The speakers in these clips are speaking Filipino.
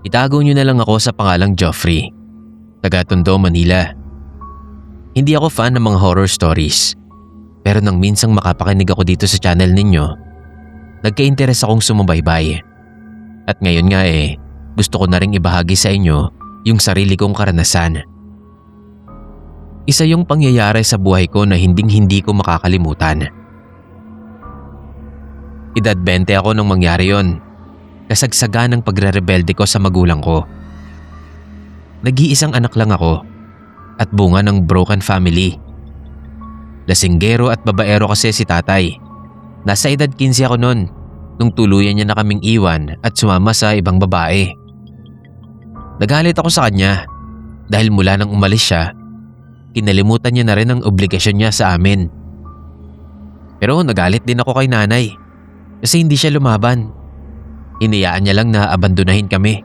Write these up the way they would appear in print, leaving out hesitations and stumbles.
Itago niyo na lang ako sa pangalang Joffrey, taga Tondo, Manila. Hindi ako fan ng mga horror stories, pero nang minsang makapakinig ako dito sa channel ninyo, nagka-interes akong sumubaybay. At ngayon nga gusto ko na ring ibahagi sa inyo yung sarili kong karanasan. Isa yung pangyayari sa buhay ko na hinding-hindi ko makakalimutan. Edad 20 ako nung mangyari yon. Kasagsagan ng pagre-rebelde ko sa magulang ko. Nag-iisang anak lang ako at bunga ng broken family. Lasinggero at babaero kasi si tatay. Nasa edad 15 ako noon nung tuluyan niya na kaming iwan at sumama sa ibang babae. Nagalit ako sa kanya dahil mula nang umalis siya, kinalimutan niya na rin ang obligasyon niya sa amin. Pero nagalit din ako kay nanay kasi hindi siya lumaban. Hinayaan niya lang na abandonahin kami.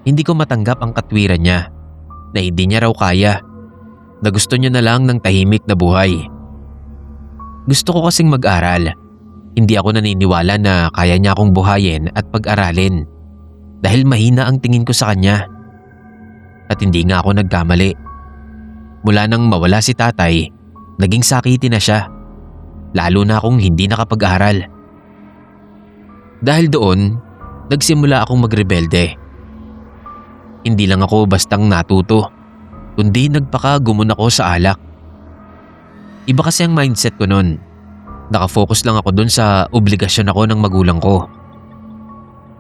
Hindi ko matanggap ang katwiran niya na hindi niya raw kaya, na gusto niya na lang ng tahimik na buhay. Gusto ko kasing mag-aral. Hindi ako naniniwala na kaya niya akong buhayin at pag-aralin dahil mahina ang tingin ko sa kanya. At hindi nga ako nagkamali. Mula nang mawala si tatay, naging sakiti na siya, lalo na akong hindi nakapag-aral. Dahil doon, nagsimula akong magrebelde. Hindi lang ako bastang natuto, kundi nagpakagumon ako sa alak. Iba kasi ang mindset ko noon. Nakafocus lang ako dun sa obligasyon ako ng magulang ko.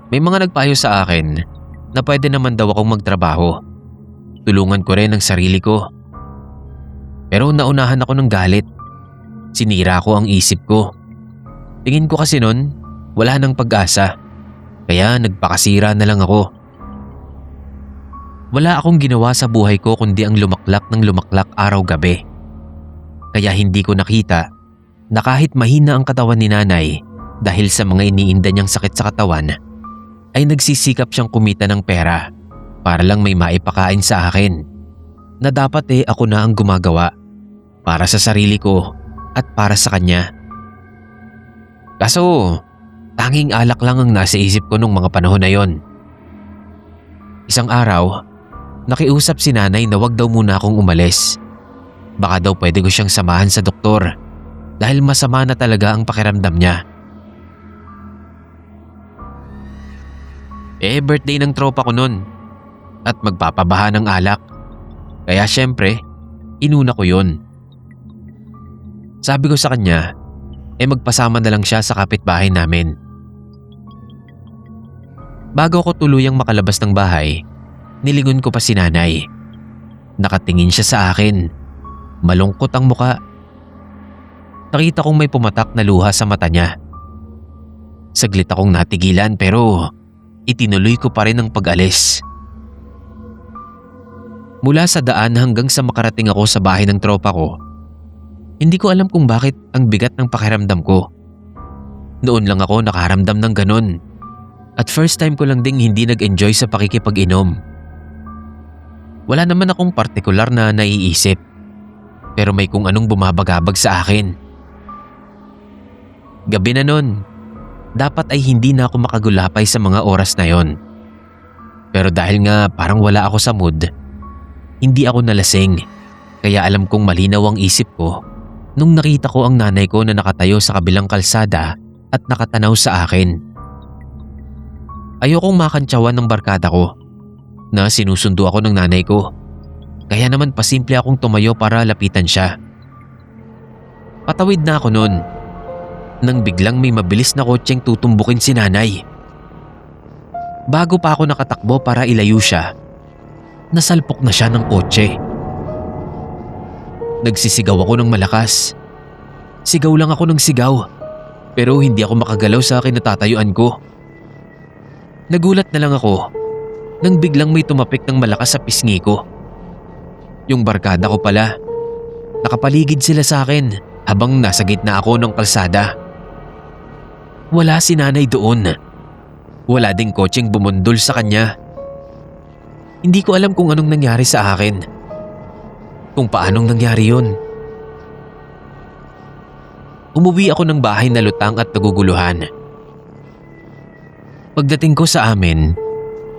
May mga nagpayo sa akin na pwede naman daw akong magtrabaho. Tulungan ko rin ang sarili ko. Pero naunahan ako ng galit. Sinira ko ang isip ko. Tingin ko kasi noon, wala nang pag-asa. Kaya nagpakasira na lang ako. Wala akong ginawa sa buhay ko kundi ang lumaklak ng lumaklak araw-gabi. Kaya hindi ko nakita na kahit mahina ang katawan ni nanay dahil sa mga iniinda niyang sakit sa katawan, ay nagsisikap siyang kumita ng pera para lang may maipakain sa akin. Na dapat ako na ang gumagawa para sa sarili ko at para sa kanya. Kaso, tanging alak lang ang nasa isip ko nung mga panahon na yon. Isang araw, nakiusap si nanay na wag daw muna akong umalis. Baka daw pwede ko siyang samahan sa doktor dahil masama na talaga ang pakiramdam niya. Birthday ng tropa ko nun at magpapabaha ng alak. Kaya syempre, inuna ko yun. Sabi ko sa kanya, magpasama na lang siya sa kapitbahay namin. Bago ako tuluyang makalabas ng bahay, nilingon ko pa si nanay. Nakatingin siya sa akin. Malungkot ang muka. Nakita kong may pumatak na luha sa mata niya. Saglit akong natigilan pero itinuloy ko pa rin ang pag-alis. Mula sa daan hanggang sa makarating ako sa bahay ng tropa ko, hindi ko alam kung bakit ang bigat ng pakiramdam ko. Noon lang ako nakaramdam ng ganun. At first time ko lang ding hindi nag-enjoy sa pakikipag-inom. Wala naman akong partikular na naiisip, pero may kung anong bumabagabag sa akin. Gabi na nun. Dapat ay hindi na ako makagulapay sa mga oras na yon. Pero dahil nga parang wala ako sa mood, hindi ako nalasing. Kaya alam kong malinaw ang isip ko nung nakita ko ang nanay ko na nakatayo sa kabilang kalsada at nakatanaw sa akin. Ayokong makantsawan ng barkada ko na sinusundo ako ng nanay ko. Kaya naman pasimple akong tumayo para lapitan siya. Patawid na ako noon nang biglang may mabilis na kotseng tutumbukin si nanay. Bago pa ako nakatakbo para ilayo siya, nasalpok na siya ng kotse. Nagsisigaw ako ng malakas. Sigaw lang ako ng sigaw, pero hindi ako makagalaw sa kinatatayuan ko. Nagulat na lang ako nang biglang may tumapik ng malakas sa pisngi ko. Yung barkada ko pala. Nakapaligid sila sa akin habang nasa gitna ako ng kalsada. Wala si nanay doon. Wala ding kotseng bumundol sa kanya. Hindi ko alam kung anong nangyari sa akin. Kung paanong nangyari yun. Umuwi ako ng bahay na lutang at naguguluhan. Pagdating ko sa amin,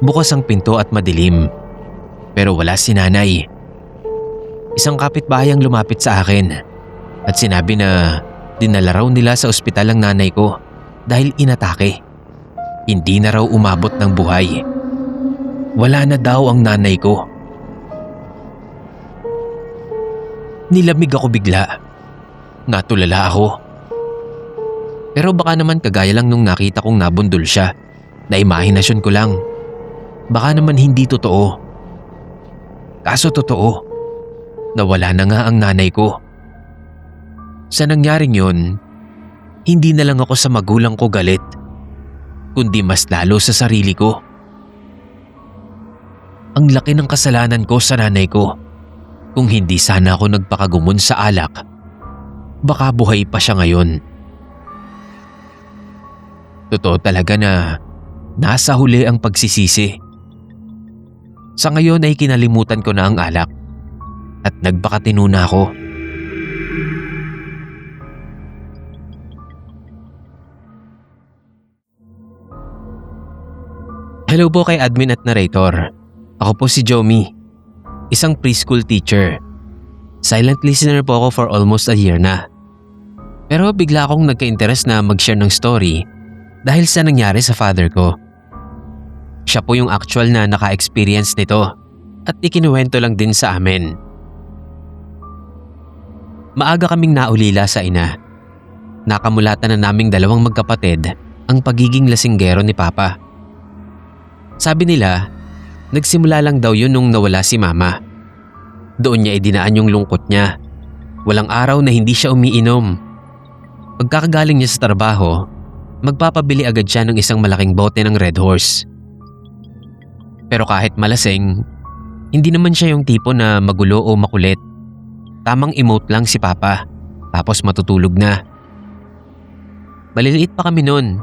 Bukas ang pinto at madilim. Pero wala si nanay. Isang kapitbahay ang lumapit sa akin at sinabi na dinala raw nila sa ospital ang nanay ko dahil inatake. Hindi na raw umabot ng buhay. Wala na daw ang nanay ko. Nilamig ako bigla. Natulala ako. Pero baka naman kagaya lang nung nakita kong nabundol siya, na imahinasyon ko lang. Baka naman hindi totoo. Kaso totoo. Nawala na nga ang nanay ko. Sa nangyaring yun, hindi na lang ako sa magulang ko galit, kundi mas lalo sa sarili ko. Ang laki ng kasalanan ko sa nanay ko. Kung hindi sana ako nagpakagumon sa alak, baka buhay pa siya ngayon. Totoo talaga na nasa huli ang pagsisisi. Sa ngayon ay kinalimutan ko na ang alak at nagbakatino na ako. Hello po kay admin at narrator. Ako po si Jomi, isang preschool teacher. Silent listener po ako for almost a year na. Pero bigla akong nagka-interest na mag-share ng story dahil sa nangyari sa father ko. Siya po yung actual na naka-experience nito at ikinuwento lang din sa amin. Maaga kaming naulila sa ina. Nakamulatan na naming dalawang magkapatid ang pagiging lasinggero ni Papa. Sabi nila, nagsimula lang daw yun nung nawala si Mama. Doon niya idinaan yung lungkot niya. Walang araw na hindi siya umiinom. Pagkakagaling niya sa trabaho, magpapabili agad siya ng isang malaking bote ng Red Horse. Pero kahit malasing, hindi naman siya yung tipo na magulo o makulit. Tamang emote lang si Papa, tapos matutulog na. Maliliit pa kami noon,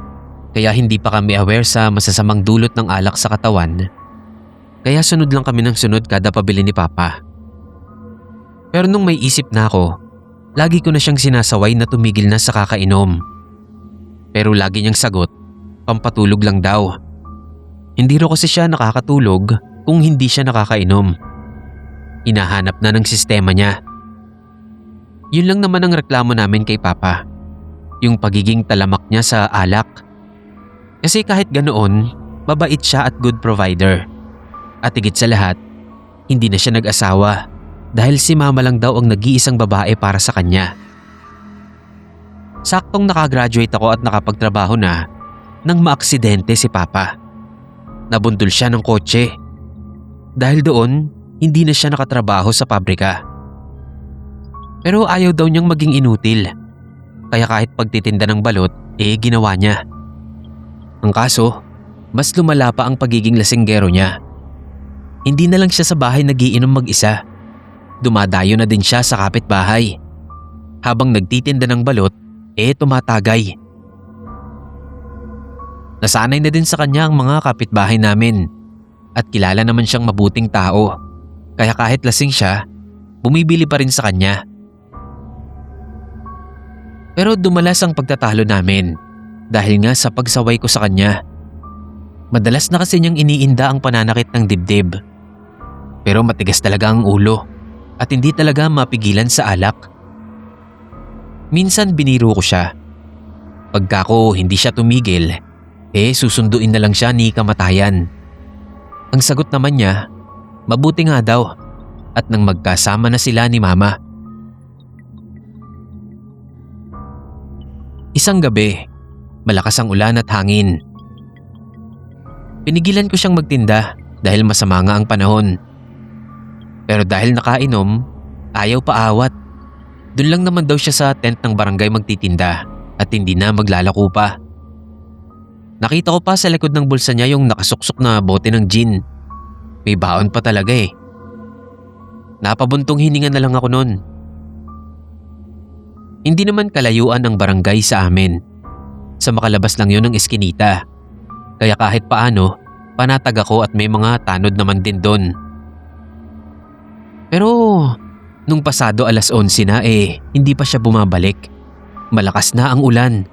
kaya hindi pa kami aware sa masasamang dulot ng alak sa katawan. Kaya sunod lang kami ng sunod kada pabili ni Papa. Pero nung may isip na ako, lagi ko na siyang sinasaway na tumigil na sa kakainom. Pero lagi niyang sagot, pampatulog lang daw. Hindi ro kasi siya nakakatulog kung hindi siya nakakainom. Hinahanap na ng sistema niya. Yun lang naman ang reklamo namin kay Papa. Yung pagiging talamak niya sa alak. Kasi kahit ganoon, mabait siya at good provider. At higit sa lahat, hindi na siya nag-asawa dahil si Mama lang daw ang nag-iisang babae para sa kanya. Saktong nakagraduate ako at nakapagtrabaho na nang maaksidente si Papa. Nabundol siya ng kotse. Dahil doon, hindi na siya nakatrabaho sa pabrika. Pero ayaw daw niyang maging inutil. Kaya kahit pagtitinda ng balot, ginawa niya. Ang kaso, mas lumala pa ang pagiging lasinggero niya. Hindi na lang siya sa bahay nagiinom mag-isa. Dumadayo na din siya sa kapitbahay. Habang nagtitinda ng balot, tumatagay. Nasanay na din sa kanya ang mga kapitbahay namin at kilala naman siyang mabuting tao. Kaya kahit lasing siya, bumibili pa rin sa kanya. Pero dumalas ang pagtatalo namin dahil nga sa pagsaway ko sa kanya. Madalas na kasi niyang iniinda ang pananakit ng dibdib. Pero matigas talaga ang ulo at hindi talaga mapigilan sa alak. Minsan biniro ko siya. Pagka ko hindi siya tumigil, susunduin na lang siya ni kamatayan. Ang sagot naman niya, mabuti nga daw at nang magkasama na sila ni Mama. Isang gabi, malakas ang ulan at hangin. Pinigilan ko siyang magtinda dahil masama nga ang panahon. Pero dahil nakainom, ayaw paawat. Doon lang naman daw siya sa tent ng barangay magtitinda at hindi na maglalako pa. Nakita ko pa sa likod ng bulsa niya yung nakasuksok na bote ng gin. May baon pa talaga Napabuntong hininga na lang ako noon. Hindi naman kalayuan ang barangay sa amin. Sa makalabas lang yun ng eskinita. Kaya kahit paano, panatag ako at may mga tanod naman din doon. Pero nung pasado 11:00 na hindi pa siya bumabalik. Malakas na ang ulan.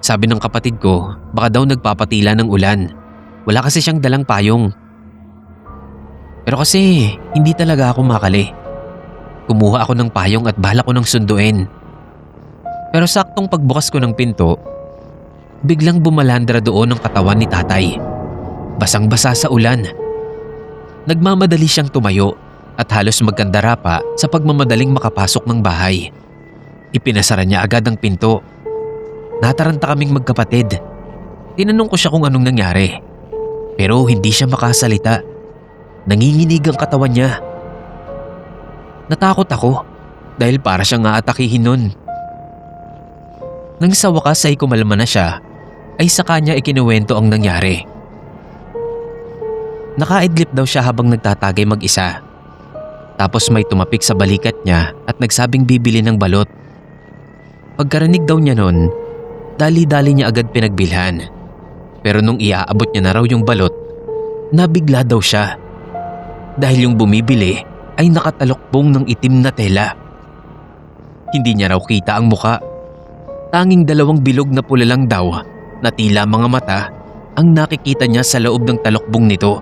Sabi ng kapatid ko, baka daw nagpapatila ng ulan. Wala kasi siyang dalang payong. Pero kasi hindi talaga ako makali. Kumuha ako ng payong at balak ko ng sunduin. Pero saktong pagbukas ko ng pinto, biglang bumalandra doon ang katawan ni tatay. Basang-basa sa ulan. Nagmamadali siyang tumayo at halos magkandara pa sa pagmamadaling makapasok ng bahay. Ipinasara niya agad ang pinto. Nataranta kaming magkapatid. Tinanong ko siya kung anong nangyari. Pero hindi siya makasalita. Nanginginig ang katawan niya. Natakot ako dahil para siyang aatakihin nun. Nang sa wakas ay kumalma na siya, ay sa kanya ikinuwento ang nangyari. Nakaidlip daw siya habang nagtatagay mag-isa. Tapos may tumapik sa balikat niya at nagsabing bibili ng balot. Pagkarinig daw niya nun, dali-dali niya agad pinagbilhan. Pero nung iaabot niya na raw yung balot, nabigla daw siya. Dahil yung bumibili ay nakatalokbong ng itim na tela. Hindi niya raw kita ang muka. Tanging dalawang bilog na pula lang daw na tila mga mata ang nakikita niya sa loob ng talokbong nito.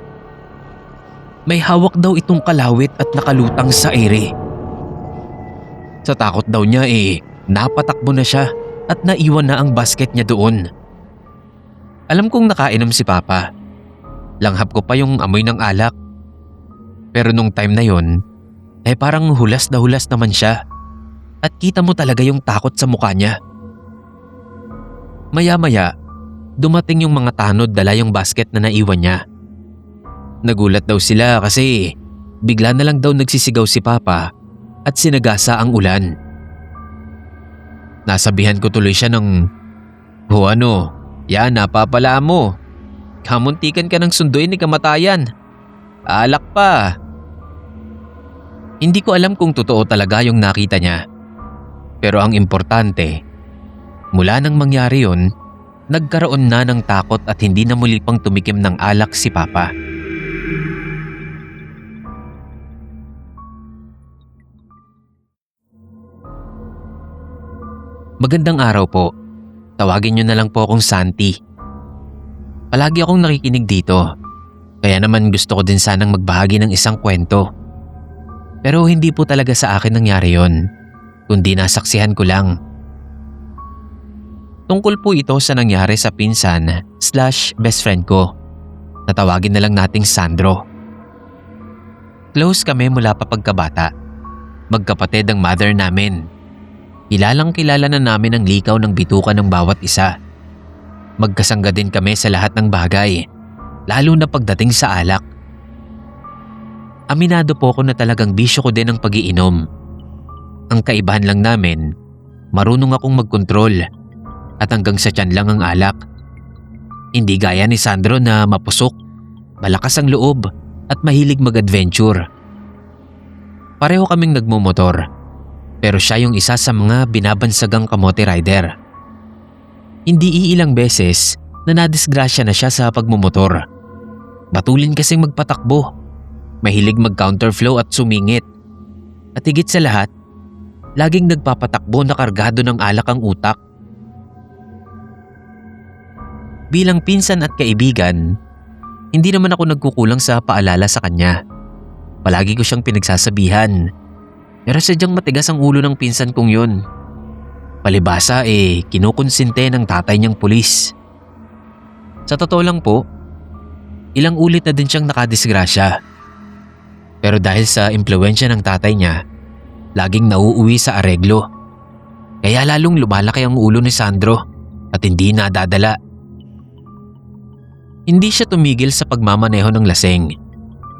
May hawak daw itong kalawit at nakalutang sa ere. Sa takot daw niya napatakbo na siya at naiwan na ang basket niya doon. Alam kong nakainom si Papa. Langhap ko pa yung amoy ng alak. Pero nung time na yon, parang hulas na hulas naman siya. At kita mo talaga yung takot sa mukha niya. Maya-maya, dumating yung mga tanod dala yung basket na naiwan niya. Nagulat daw sila kasi bigla na lang daw nagsisigaw si Papa at sinagasa ang ulan. Nasabihan ko tuloy siya ng, "O ano, yan napapala mo. Kamuntikan ka ng sunduin ni kamatayan. Alak pa." Hindi ko alam kung totoo talaga yung nakita niya. Pero ang importante, mula nang mangyari yun, nagkaroon na ng takot at hindi na muli pang tumikim ng alak si Papa. Magandang araw po. Tawagin niyo na lang po akong Santi. Palagi akong nakikinig dito. Kaya naman gusto ko din sanang magbahagi ng isang kwento. Pero hindi po talaga sa akin nangyari yon, kundi nasaksihan ko lang. Tungkol po ito sa nangyari sa pinsan/best friend ko. Natawagin na lang nating Sandro. Close kami mula pa pagkabata. Magkapatid ang mother namin. Kilalang kilala na namin ang likaw ng bituka ng bawat isa. Magkasangga din kami sa lahat ng bagay, lalo na pagdating sa alak. Aminado po ako na talagang bisyo ko din ang pag-iinom. Ang kaibahan lang namin, marunong akong magkontrol at hanggang sa tiyan lang ang alak. Hindi gaya ni Sandro na mapusok, malakas ang loob at mahilig mag-adventure. Pareho kaming nagmumotor, pero siya yung isa sa mga binabansagang kamote rider. Hindi iilang beses na nadisgrasya na siya sa pagmumotor. Batulin kasing magpatakbo. Mahilig mag-counterflow at sumingit. At higit sa lahat, laging nagpapatakbo na kargado ng alak ang utak. Bilang pinsan at kaibigan, hindi naman ako nagkukulang sa paalala sa kanya. Palagi ko siyang pinagsasabihan. Pero sadyang matigas ang ulo ng pinsan kong yun. Palibasa kinukonsinte ng tatay niyang pulis. Sa totoo lang po, ilang ulit na din siyang nakadisgrasya. Pero dahil sa impluwensya ng tatay niya, laging nauuwi sa areglo. Kaya lalong lumalaki ang ulo ni Sandro at hindi nadadala. Hindi siya tumigil sa pagmamaneho ng laseng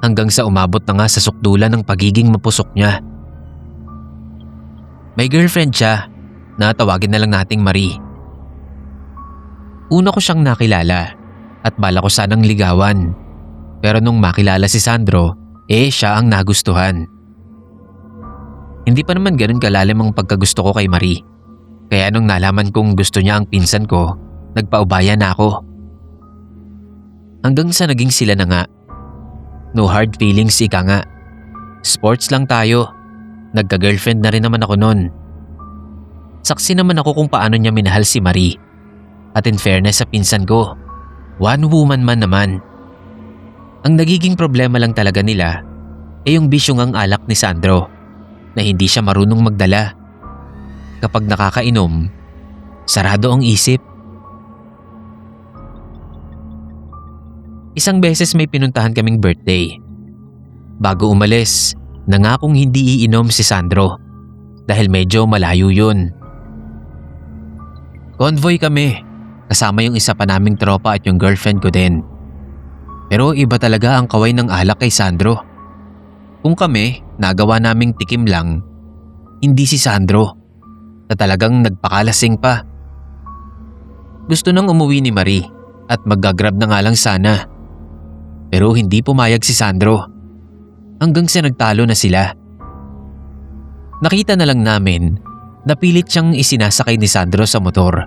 hanggang sa umabot na nga sa sukdulan ng pagiging mapusok niya. May girlfriend siya na tawagin na lang nating Marie. Una ko siyang nakilala at bala ko sanang ligawan. Pero nung makilala si Sandro, siya ang nagustuhan. Hindi pa naman ganun kalalim ang pagkagusto ko kay Marie. Kaya nung nalaman kong gusto niya ang pinsan ko, nagpaubaya na ako. Hanggang sa naging sila na nga. No hard feelings ika nga. Sports lang tayo. Nagka-girlfriend na rin naman ako nun. Saksi naman ako kung paano niya minahal si Marie. At in fairness sa pinsan ko, one woman man naman. Ang nagiging problema lang talaga nila ay yung bisyong ang alak ni Sandro na hindi siya marunong magdala. Kapag nakakainom, sarado ang isip. Isang beses may pinuntahan kaming birthday. Bago umalis, nangakong hindi iinom si Sandro dahil medyo malayo yun. Convoy kami, kasama yung isa pa naming tropa at yung girlfriend ko din. Pero iba talaga ang kaway ng alak kay Sandro. Kung kami, nagawa naming tikim lang, hindi si Sandro na talagang nagpakalasing pa. Gusto nang umuwi ni Marie at maggagrab na nga lang sana. Pero hindi pumayag si Sandro hanggang sa nagtalo na sila. Nakita na lang namin na pilit siyang isinasakay ni Sandro sa motor.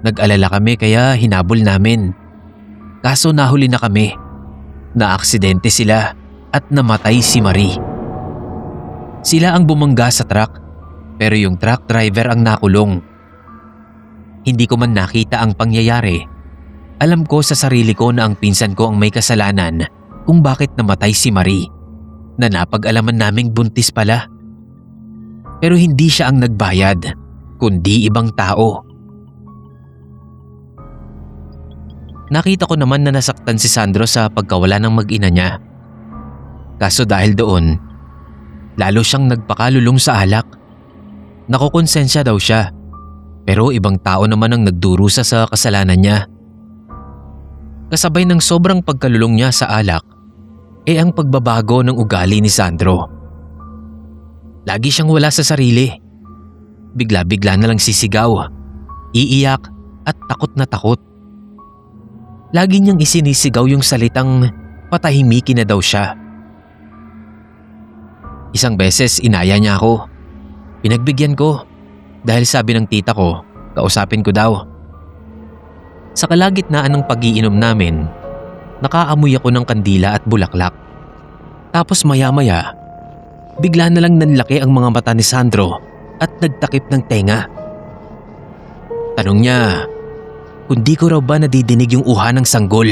Nag-alala kami kaya hinabol namin. Kaso nahuli na kami. Naaksidente sila at namatay si Marie. Sila ang bumangga sa truck pero yung truck driver ang nakulong. Hindi ko man nakita ang pangyayari. Alam ko sa sarili ko na ang pinsan ko ang may kasalanan kung bakit namatay si Marie na napag-alaman naming buntis pala. Pero hindi siya ang nagbayad, kundi ibang tao. Nakita ko naman na nasaktan si Sandro sa pagkawala ng mag-ina niya. Kaso dahil doon, lalo siyang nagpakalulong sa alak. Nakukonsensya daw siya, pero ibang tao naman ang nagdurusa sa kasalanan niya. Kasabay ng sobrang pagkalulong niya sa alak, ang pagbabago ng ugali ni Sandro. Lagi siyang wala sa sarili. Bigla-bigla na lang sisigaw, iiyak at takot na takot. Lagi niyang isinisigaw yung salitang patahimikin na daw siya. Isang beses inaya niya ako. Pinagbigyan ko dahil sabi ng tita ko, kausapin ko daw. Sa kalagitnaan ng pag-iinom namin, nakaamoy ako ng kandila at bulaklak. Tapos maya-maya, bigla na lang nanlaki ang mga mata ni Sandro at nagtakip ng tenga. Tanong niya, kung di ko raw ba nadidinig yung uha ng sanggol.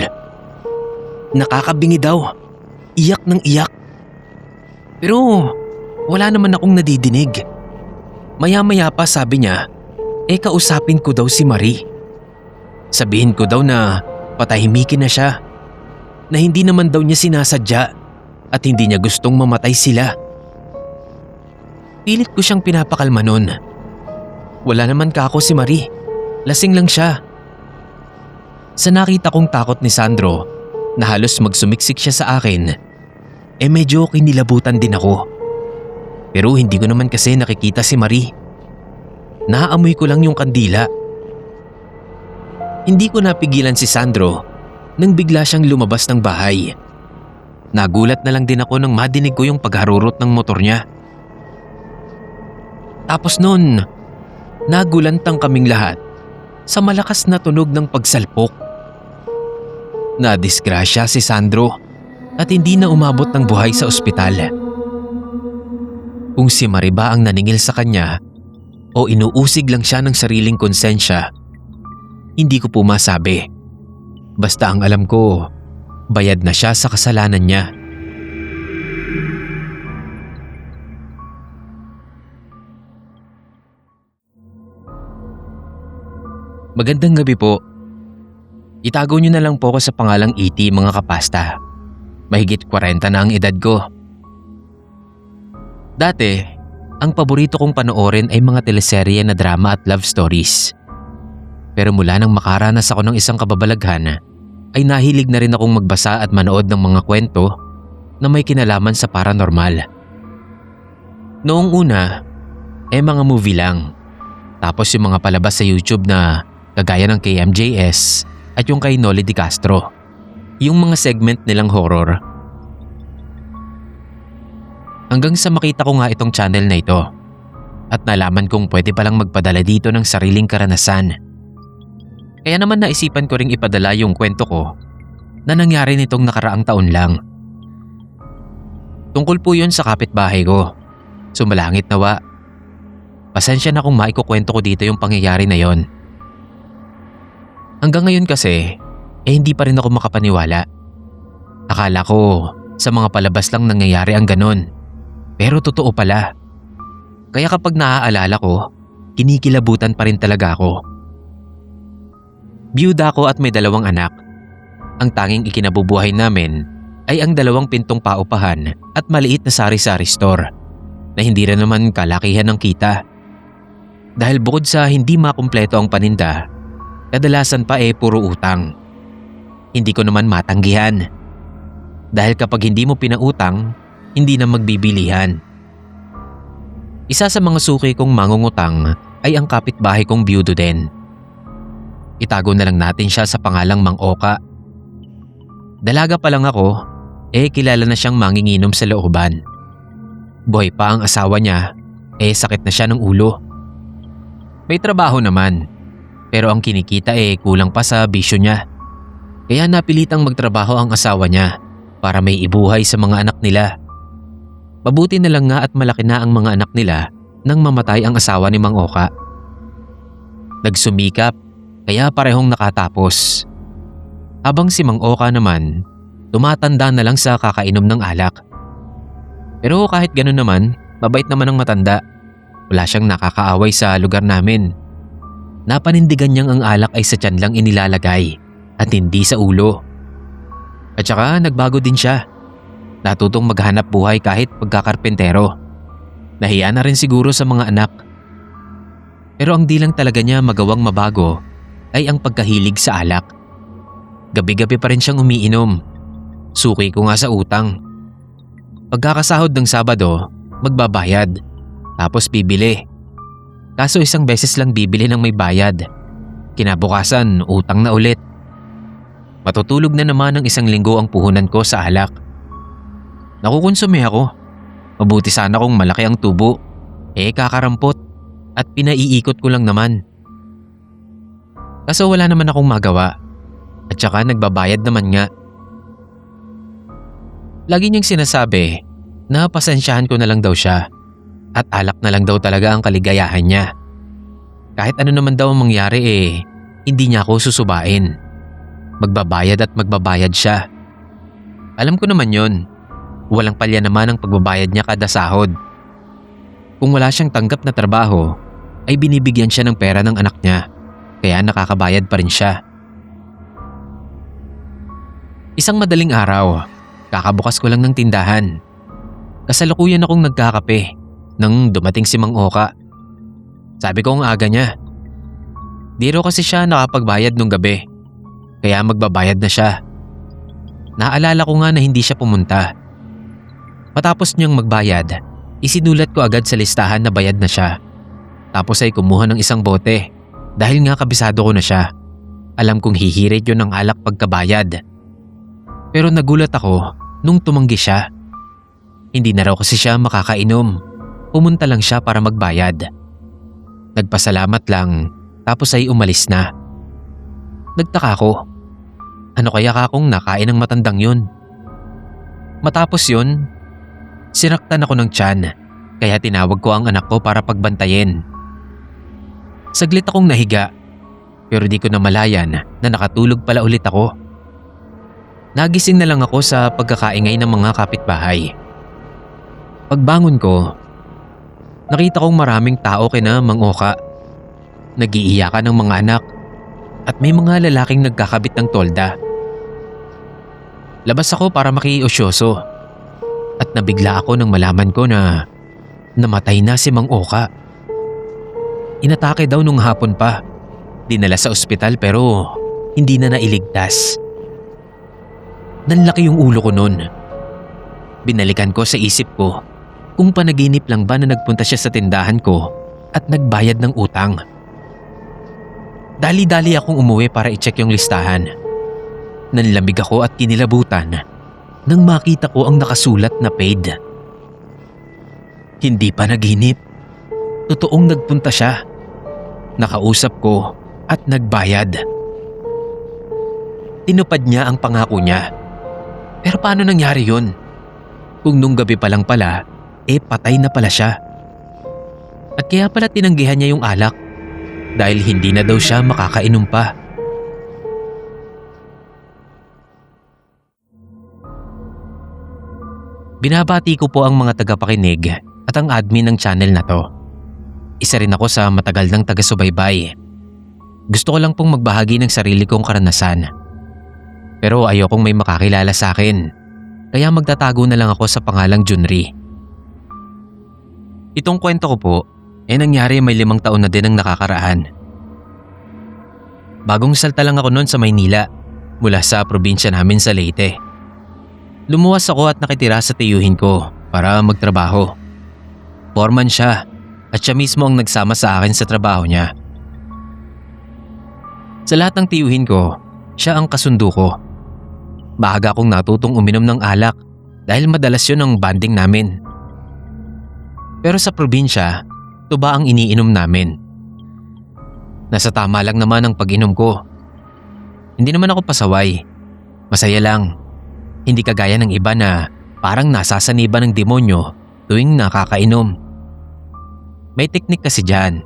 Nakakabingi daw, iyak ng iyak. Pero wala naman akong nadidinig. Maya-maya pa sabi niya, kausapin ko daw si Marie. Sabihin ko daw na patahimikin na siya, na hindi naman daw niya sinasadya at hindi niya gustong mamatay sila. Pilit ko siyang pinapakalma nun. Wala naman kako si Marie, lasing lang siya. Sa nakita kong takot ni Sandro na halos magsumiksik siya sa akin, medyo kinilabutan din ako. Pero hindi ko naman kasi nakikita si Marie. Naaamoy ko lang yung kandila. Hindi ko napigilan si Sandro nang bigla siyang lumabas ng bahay. Nagulat na lang din ako nang madinig ko yung pagharurot ng motor niya. Tapos noon, nagulantang kaming lahat sa malakas na tunog ng pagsalpok. Nadisgrasya si Sandro at hindi na umabot ng buhay sa ospital. Kung si Marie ba ang naningil sa kanya o inuusig lang siya ng sariling konsensya, hindi ko po masabi. Basta ang alam ko, bayad na siya sa kasalanan niya. Magandang gabi po. Itago niyo na lang po ako sa pangalang E.T. mga kapasta. Mahigit 40 na ang edad ko. Dati, ang paborito kong panoorin ay mga teleserye na drama at love stories. Pero mula nang makaranas ako ng isang kababalaghan, ay nahilig na rin akong magbasa at manood ng mga kwento na may kinalaman sa paranormal. Noong una, mga movie lang. Tapos yung mga palabas sa YouTube na kagaya ng kay MJS at yung kay Noli Di Castro. Yung mga segment nilang horror. Hanggang sa makita ko nga itong channel na ito at nalaman kong pwede palang magpadala dito ng sariling karanasan. Kaya naman naisipan ko ring ipadala yung kwento ko na nangyari nitong nakaraang taon lang. Tungkol po yun sa kapitbahay ko. Sumalangit nawa. Pasensya na kung maikukwento ko dito yung pangyayari na yon. Hanggang ngayon kasi, hindi pa rin ako makapaniwala. Akala ko sa mga palabas lang nangyayari ang ganon. Pero totoo pala. Kaya kapag naaalala ko, kinikilabutan pa rin talaga ako. Biyuda ako at may 2 anak. Ang tanging ikinabubuhay namin ay ang 2 pintong paupahan at maliit na sari-sari store na hindi rin naman kalakihan ng kita. Dahil bukod sa hindi makumpleto ang paninda, kadalasan pa puro utang. Hindi ko naman matanggihan. Dahil kapag hindi mo pinautang, hindi na magbibilihan. Isa sa mga suki kong mangungutang ay ang kapitbahay kong biyudo din. Itago na lang natin siya sa pangalang Mang Oka. Dalaga pa lang ako, kilala na siyang manginginom sa looban. Buhay pa ang asawa niya, sakit na siya ng ulo. May trabaho naman, pero ang kinikita kulang pa sa bisyo niya. Kaya napilitang magtrabaho ang asawa niya para may ibuhay sa mga anak nila. Mabuti na lang nga at malaki na ang mga anak nila nang mamatay ang asawa ni Mang Oka. Nagsumikap, kaya parehong nakatapos. Habang si Mang Oka naman, tumatanda na lang sa kakainom ng alak. Pero kahit gano'n naman, mabait naman ang matanda. Wala siyang nakakaaway sa lugar namin. Napanindigan niyang ang alak ay sa tiyan lang inilalagay at hindi sa ulo. At saka nagbago din siya. Natutong maghanap buhay kahit pagkakarpentero. Nahiya na rin siguro sa mga anak. Pero ang di lang talaga niya magawang mabago ay ang pagkahilig sa alak. Gabi-gabi pa rin siyang umiinom. Suki ko nga sa utang. Pagkakasahod ng Sabado, magbabayad. Tapos bibili. Kaso isang beses lang bibili ng may bayad. Kinabukasan, utang na ulit. Matutulog na naman ng 1 linggo ang puhunan ko sa alak. Nakukonsumi ako. Mabuti sana kung malaki ang tubo. Kakarampot. At pinaiikot ko lang naman. Kaso wala naman akong magawa. At saka nagbabayad naman nga. Lagi niyang sinasabi na pasensyahan ko na lang daw siya. At alak na lang daw talaga ang kaligayahan niya. Kahit ano naman daw ang mangyari hindi niya ako susubain. Magbabayad at magbabayad siya. Alam ko naman yon. Walang palya naman ang pagbabayad niya kada sahod. Kung wala siyang tanggap na trabaho, ay binibigyan siya ng pera ng anak niya. Kaya nakakabayad pa rin siya. Isang madaling araw, kakabukas ko lang ng tindahan. Kasalukuyan akong nagkakape nang dumating si Mang Oka. Sabi ko ang aga niya. Di raw kasi siya nakapagbayad nung gabi. Kaya magbabayad na siya. Naalala ko nga na hindi siya pumunta. Matapos niyang magbayad, isinulat ko agad sa listahan na bayad na siya. Tapos ay kumuha ng 1 bote dahil nga kabisado ko na siya. Alam kong hihirit yun ng alak pagkabayad. Pero nagulat ako nung tumanggi siya. Hindi na raw kasi siya makakainom. Pumunta lang siya para magbayad. Nagpasalamat lang tapos ay umalis na. Nagtaka ko. Ano kaya kakong nakain ng matandang yun? Matapos yun, sinaktan ako ng tiyan kaya tinawag ko ang anak ko para pagbantayin. Saglit akong nahiga pero di ko namalayan na nakatulog pala ulit ako. Nagising na lang ako sa pagkakaingay ng mga kapitbahay. Pagbangon ko, nakita kong maraming tao kina Mang Oka. Nag-iiyakan ng mga anak at may mga lalaking nagkakabit ng tolda. Labas ako para makiusyoso at nabigla ako nang malaman ko na namatay na si Mang Oka. Inatake daw nung hapon pa. Dinala sa ospital pero hindi na nailigtas. Nanlaki yung ulo ko noon. Binalikan ko sa isip ko kung panaginip lang ba na nagpunta siya sa tindahan ko at nagbayad ng utang. Dali-dali akong umuwi para i-check yung listahan. Nanlamig ako at kinilabutan nang makita ko ang nakasulat na paid. Hindi pa naginip. Totoong nagpunta siya. Nakausap ko at nagbayad. Tinupad niya ang pangako niya. Pero paano nangyari yun? Kung nung gabi pa lang pala, patay na pala siya. At kaya pala tinanggihan niya yung alak dahil hindi na daw siya makakainom pa. Binabati ko po ang mga tagapakinig at ang admin ng channel na to. Isa rin ako sa matagal ng taga-subaybay. Gusto ko lang pong magbahagi ng sarili kong karanasan. Pero ayokong may makakilala sa akin, kaya magtatago na lang ako sa pangalang Junri. Itong kwento ko po, nangyari may 5 taon na din ang nakakaraan. Bagong salta lang ako noon sa Maynila, mula sa probinsya namin sa Leyte. Lumuwas ako at nakitira sa tiyuhin ko para magtrabaho. Foreman siya at siya mismo ang nagsama sa akin sa trabaho niya. Sa lahat ng tiyuhin ko, siya ang kasundo ko. Maaga akong natutong uminom ng alak dahil madalas yun ang banding namin. Pero sa probinsya, tuba ang iniinom namin. Nasa tama lang naman ang pag-inom ko. Hindi naman ako pasaway. Masaya lang. Hindi kagaya ng iba na parang nasasaniban ng demonyo tuwing nakakainom. May teknik kasi dyan.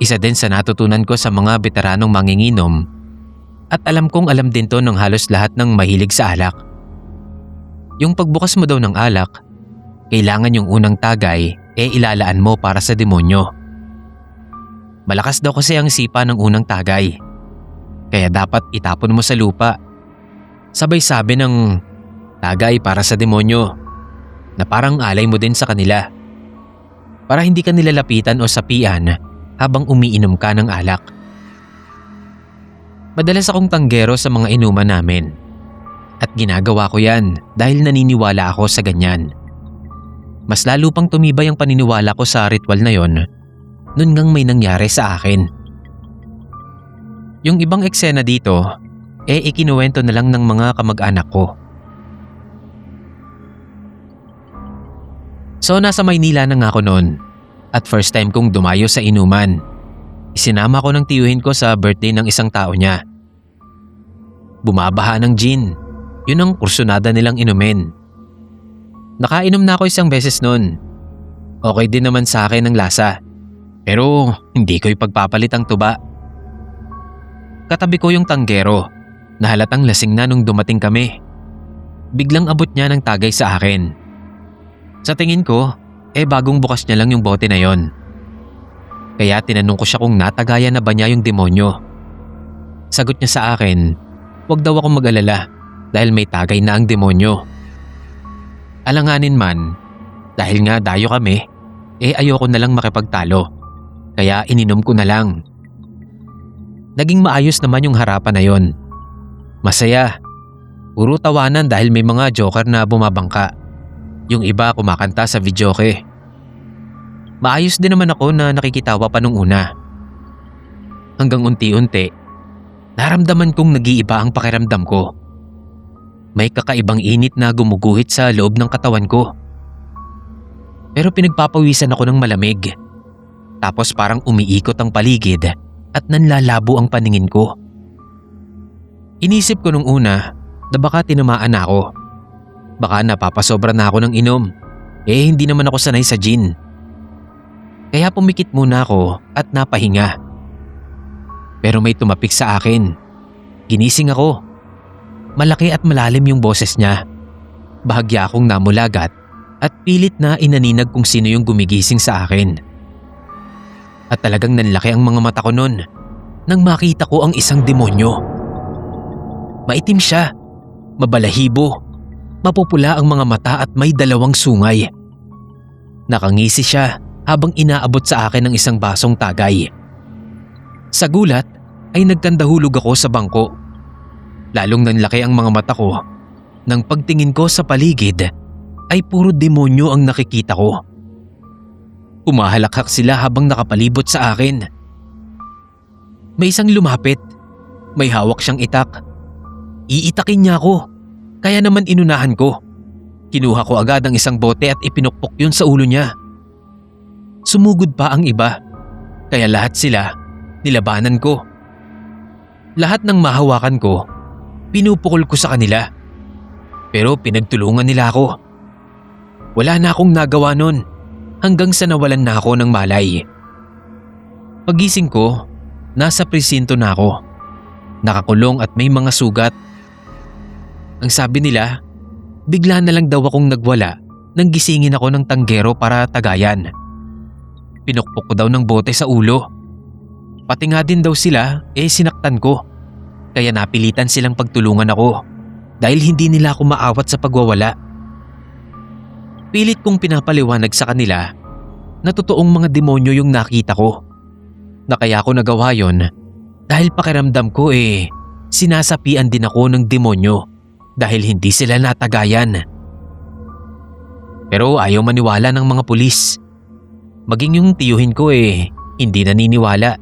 Isa din sa natutunan ko sa mga veteranong manginginom at alam kong alam din to ng halos lahat ng mahilig sa alak. Yung pagbukas mo daw ng alak, kailangan yung unang tagay ilalaan mo para sa demonyo. Malakas daw kasi ang sipa ng unang tagay, kaya dapat itapon mo sa lupa. Sabay sabi ng tagay para sa demonyo na parang alay mo din sa kanila para hindi ka nilalapitan o sapian habang umiinom ka ng alak. Madalas akong tanggero sa mga inuman namin at ginagawa ko yan dahil naniniwala ako sa ganyan. Mas lalo pang tumibay ang paniniwala ko sa ritual na yon nun ngang may nangyari sa akin. Yung ibang eksena dito ikinuwento na lang ng mga kamag-anak ko. So nasa Maynila na nga ako noon at first time kong dumayo sa inuman. Isinama ko ng tiyuhin ko sa birthday ng isang tao niya. Bumabaha ng gin. Yun ang kursunada nilang inumin. Nakainom na ako isang beses noon. Okay din naman sa akin ang lasa. Pero hindi ko ipagpapalit ang tuba. Katabi ko yung tanggero na halatang lasing na nung dumating kami. Biglang abot niya ng tagay sa akin. Sa tingin ko, bagong bukas niya lang yung bote na yon. Kaya tinanong ko siya kung natagayan na ba niya yung demonyo. Sagot niya sa akin, wag daw akong mag-alala dahil may tagay na ang demonyo. Alanganin man, dahil nga dayo kami, ayoko na lang makipagtalo. Kaya ininom ko na lang. Naging maayos naman yung harapan na yon. Masaya. Puro tawanan dahil may mga joker na bumabangka. Yung iba kumakanta sa videoke. Maayos din naman ako na nakikitawa pa nung una. Hanggang unti-unti, naramdaman kong nag-iiba ang pakiramdam ko. May kakaibang init na gumuguhit sa loob ng katawan ko. Pero pinagpapawisan ako ng malamig. Tapos parang umiikot ang paligid at nanlalabo ang paningin ko. Inisip ko nung una na baka tinamaan na ako. Baka napapasobra na ako ng inom. Hindi naman ako sanay sa gin. Kaya pumikit muna ako at napahinga. Pero may tumapik sa akin. Ginising ako. Malaki at malalim yung boses niya. Bahagya akong namulagat at pilit na inaninag kung sino yung gumigising sa akin. At talagang nanlaki ang mga mata ko nun nang makita ko ang isang demonyo. Maitim siya, mabalahibo, mapupula ang mga mata at may 2 sungay. Nakangisi siya habang inaabot sa akin ng isang basong tagay. Sa gulat ay nagkandahulog ako sa bangko. Lalong nanlaki ang mga mata ko nang pagtingin ko sa paligid ay puro demonyo ang nakikita ko. Humahalakhak sila habang nakapalibot sa akin. May isang lumapit, may hawak siyang itak. Iitakin niya ako, kaya naman inunahan ko. Kinuha ko agad ang isang bote at ipinukpok yun sa ulo niya. Sumugod pa ang iba, kaya lahat sila nilabanan ko. Lahat ng mahawakan ko, pinupukol ko sa kanila. Pero pinagtulungan nila ako. Wala na akong nagawa nun hanggang sa nawalan na ako ng malay. Pagising ko, nasa presinto na ako. Nakakulong at may mga sugat. Ang sabi nila, Bigla na lang daw akong nagwala nang gisingin ako ng tanggero para tagayan. Pinukpok ko daw ng bote sa ulo. Pati nga din daw sila sinaktan ko. Kaya napilitan silang pagtulungan ako dahil hindi nila ako maawat sa pagwawala. Pilit kong pinapaliwanag sa kanila na totoong mga demonyo yung nakita ko. Na kaya ko nagawa yon dahil pakiramdam ko sinasapian din ako ng demonyo dahil hindi sila natagayan. Pero ayaw maniwala ng mga pulis. Maging yung tiyuhin ko hindi naniniwala.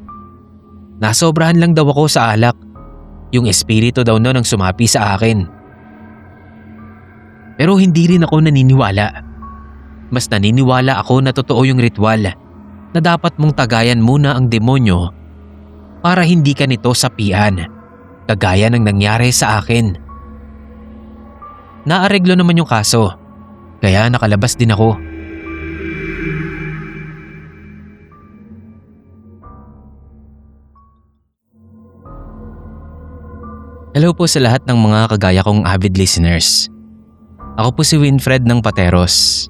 Nasobrahan lang daw ako sa alak. Yung espiritu daw nun ang sumapi sa akin. Pero hindi rin ako naniniwala. Mas naniniwala ako na totoo yung ritual na dapat mong tagayan muna ang demonyo para hindi ka nito sapian, kagaya ng nangyari sa akin. Naareglo naman yung kaso, kaya nakalabas din ako. Hello po sa lahat ng mga kagaya kong avid listeners. Ako po si Winfred ng Pateros.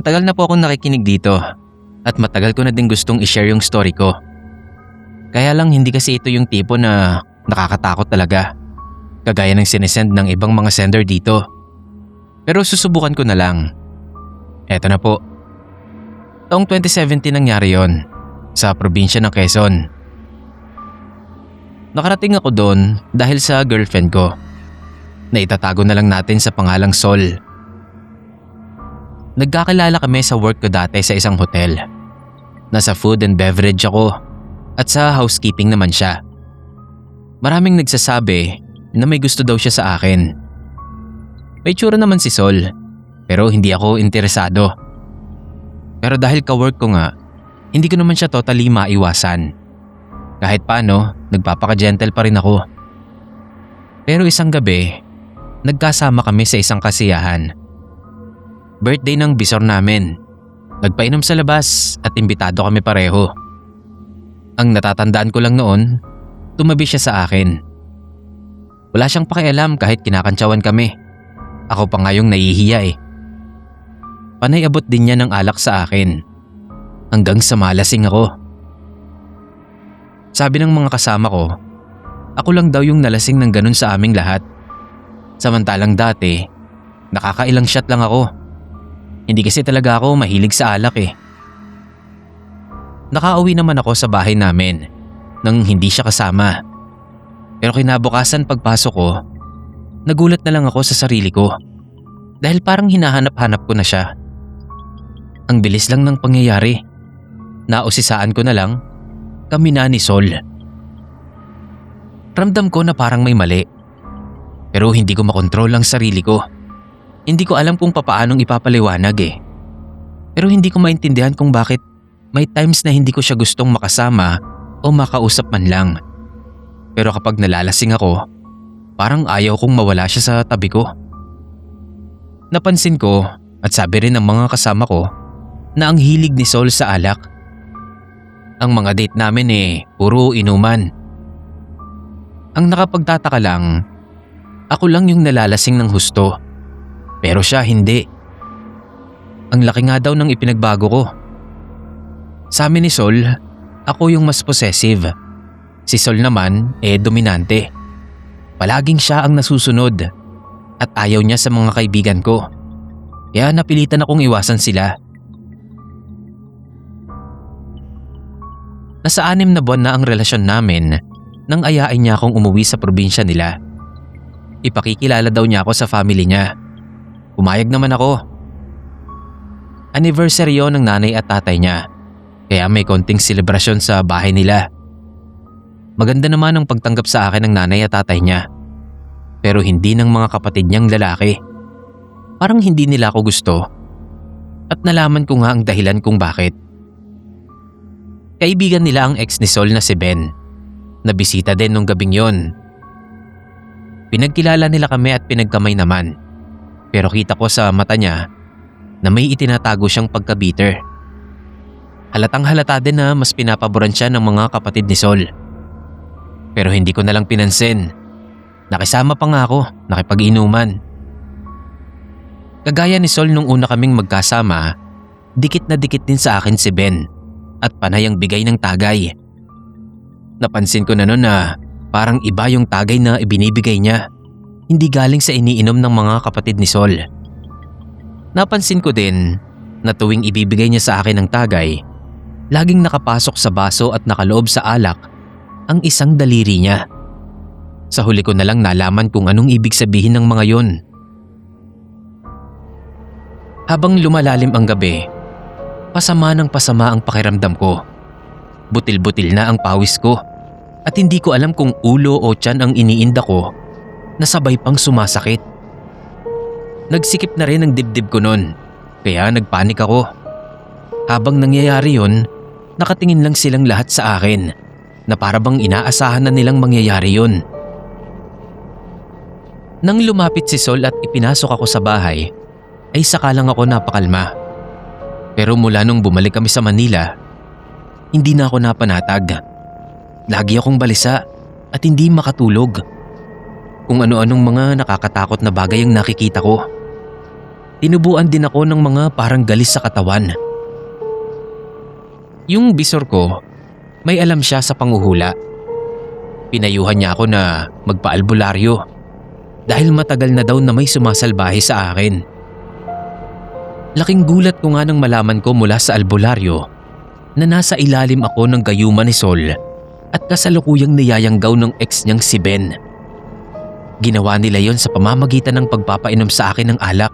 Matagal na po akong nakikinig dito at matagal ko na din gustong i-share yung story ko. Kaya lang hindi kasi ito yung tipo na nakakatakot talaga, kagaya ng sinesend ng ibang mga sender dito. Pero susubukan ko na lang. Eto na po. Taong 2017 nangyari yon sa probinsya ng Quezon. Nakarating ako doon dahil sa girlfriend ko na itatago na lang natin sa pangalang Sol. Nagkakilala kami sa work ko dati sa isang hotel. Nasa food and beverage ako at sa housekeeping naman siya. Maraming nagsasabi na may gusto daw siya sa akin. May tsura naman si Sol pero hindi ako interesado. Pero dahil ka-work ko nga, hindi ko naman siya totally maiwasan. Kahit paano, nagpapaka-gentle pa rin ako. Pero isang gabi, nagkasama kami sa isang kasiyahan. Birthday ng bisor namin. Nagpainom sa labas at imbitado kami pareho. Ang natatandaan ko lang noon, tumabi siya sa akin. Wala siyang pakialam kahit kinakantsawan kami. Ako pa nga yung nahihiya Panay abot din niya ng alak sa akin. Hanggang sa malasing ako. Sabi ng mga kasama ko, ako lang daw yung nalasing ng ganun sa aming lahat. Samantalang dati, nakakailang shot lang ako. Hindi kasi talaga ako mahilig sa alak Nakauwi naman ako sa bahay namin nang hindi siya kasama. Pero kinabukasan pagpasok ko, nagulat na lang ako sa sarili ko dahil parang hinahanap-hanap ko na siya. Ang bilis lang ng pangyayari. Nausisaan ko na lang, kami na ni Sol. Ramdam ko na parang may mali. Pero hindi ko makontrol ang sarili ko. Hindi ko alam kung papaanong ipapaliwanag Pero hindi ko maintindihan kung bakit may times na hindi ko siya gustong makasama o makausap man lang. Pero kapag nalalasing ako, parang ayaw kong mawala siya sa tabi ko. Napansin ko at sabi rin ng mga kasama ko na ang hilig ni Sol sa alak. Ang mga date namin puro inuman. Ang nakapagtataka lang, ako lang yung nalalasing ng husto. Pero siya hindi. Ang laki nga daw ng ipinagbago ko. Sa amin ni Sol, ako yung mas possessive. Si Sol naman dominante. Palaging siya ang nasusunod at ayaw niya sa mga kaibigan ko. Kaya napilitan akong iwasan sila. Nasa 6 na buwan na ang relasyon namin nang ayain niya akong umuwi sa probinsya nila. Ipakikilala daw niya ako sa family niya. Pumayag naman ako. Anniversary yon ng nanay at tatay niya, kaya may konting selebrasyon sa bahay nila. Maganda naman ang pagtanggap sa akin ng nanay at tatay niya, pero hindi ng mga kapatid niyang lalaki. Parang hindi nila ako gusto at nalaman ko nga ang dahilan kung bakit. Kaibigan nila ang ex ni Sol na si Ben. Nabisita din nung gabing yon. Pinagkilala nila kami at pinagkamay naman. Pero kita ko sa mata niya na may itinatago siyang pagka-bitter. Halatang halata din na mas pinapaboran siya ng mga kapatid ni Sol. Pero hindi ko na lang pinansin. Nakisama pa nga ako, nakipag-inuman. Kagaya ni Sol nung una kaming magkasama, dikit na dikit din sa akin si Ben at panay ang bigay ng tagay. Napansin ko na noon na parang iba yung tagay na ibinibigay niya, hindi galing sa iniinom ng mga kapatid ni Sol. Napansin ko din na tuwing ibibigay niya sa akin ng tagay, laging nakapasok sa baso at nakaloob sa alak ang isang daliri niya. Sa huli ko na lang nalaman kung anong ibig sabihin ng mga yon. Habang lumalalim ang gabi, pasama ng pasama ang pakiramdam ko. Butil-butil na ang pawis ko at hindi ko alam kung ulo o tiyan ang iniinda ko na sabay pang sumasakit. Nagsikip na rin ang dibdib ko noon, kaya nagpanik ako. Habang nangyayari yon, nakatingin lang silang lahat sa akin na para bang inaasahan na nilang mangyayari yon. Nang lumapit si Sol at ipinasok ako sa bahay, ay saka lang ako napakalma. Pero mula nung bumalik kami sa Manila, hindi na ako napanatag. Lagi akong balisa at hindi makatulog. Kung ano-anong mga nakakatakot na bagay ang nakikita ko. Tinubuan din ako ng mga parang galis sa katawan. Yung bisor ko, may alam siya sa panghuhula. Pinayuhan niya ako na magpa-albularyo dahil matagal na daw na may sumasalbahe sa akin. Laking gulat ko nga nang malaman ko mula sa albularyo na nasa ilalim ako ng gayuma ni Sol at kasalukuyang niyayanggaw ng ex niyang si Ben. Ginawa nila yon sa pamamagitan ng pagpapainom sa akin ng alak.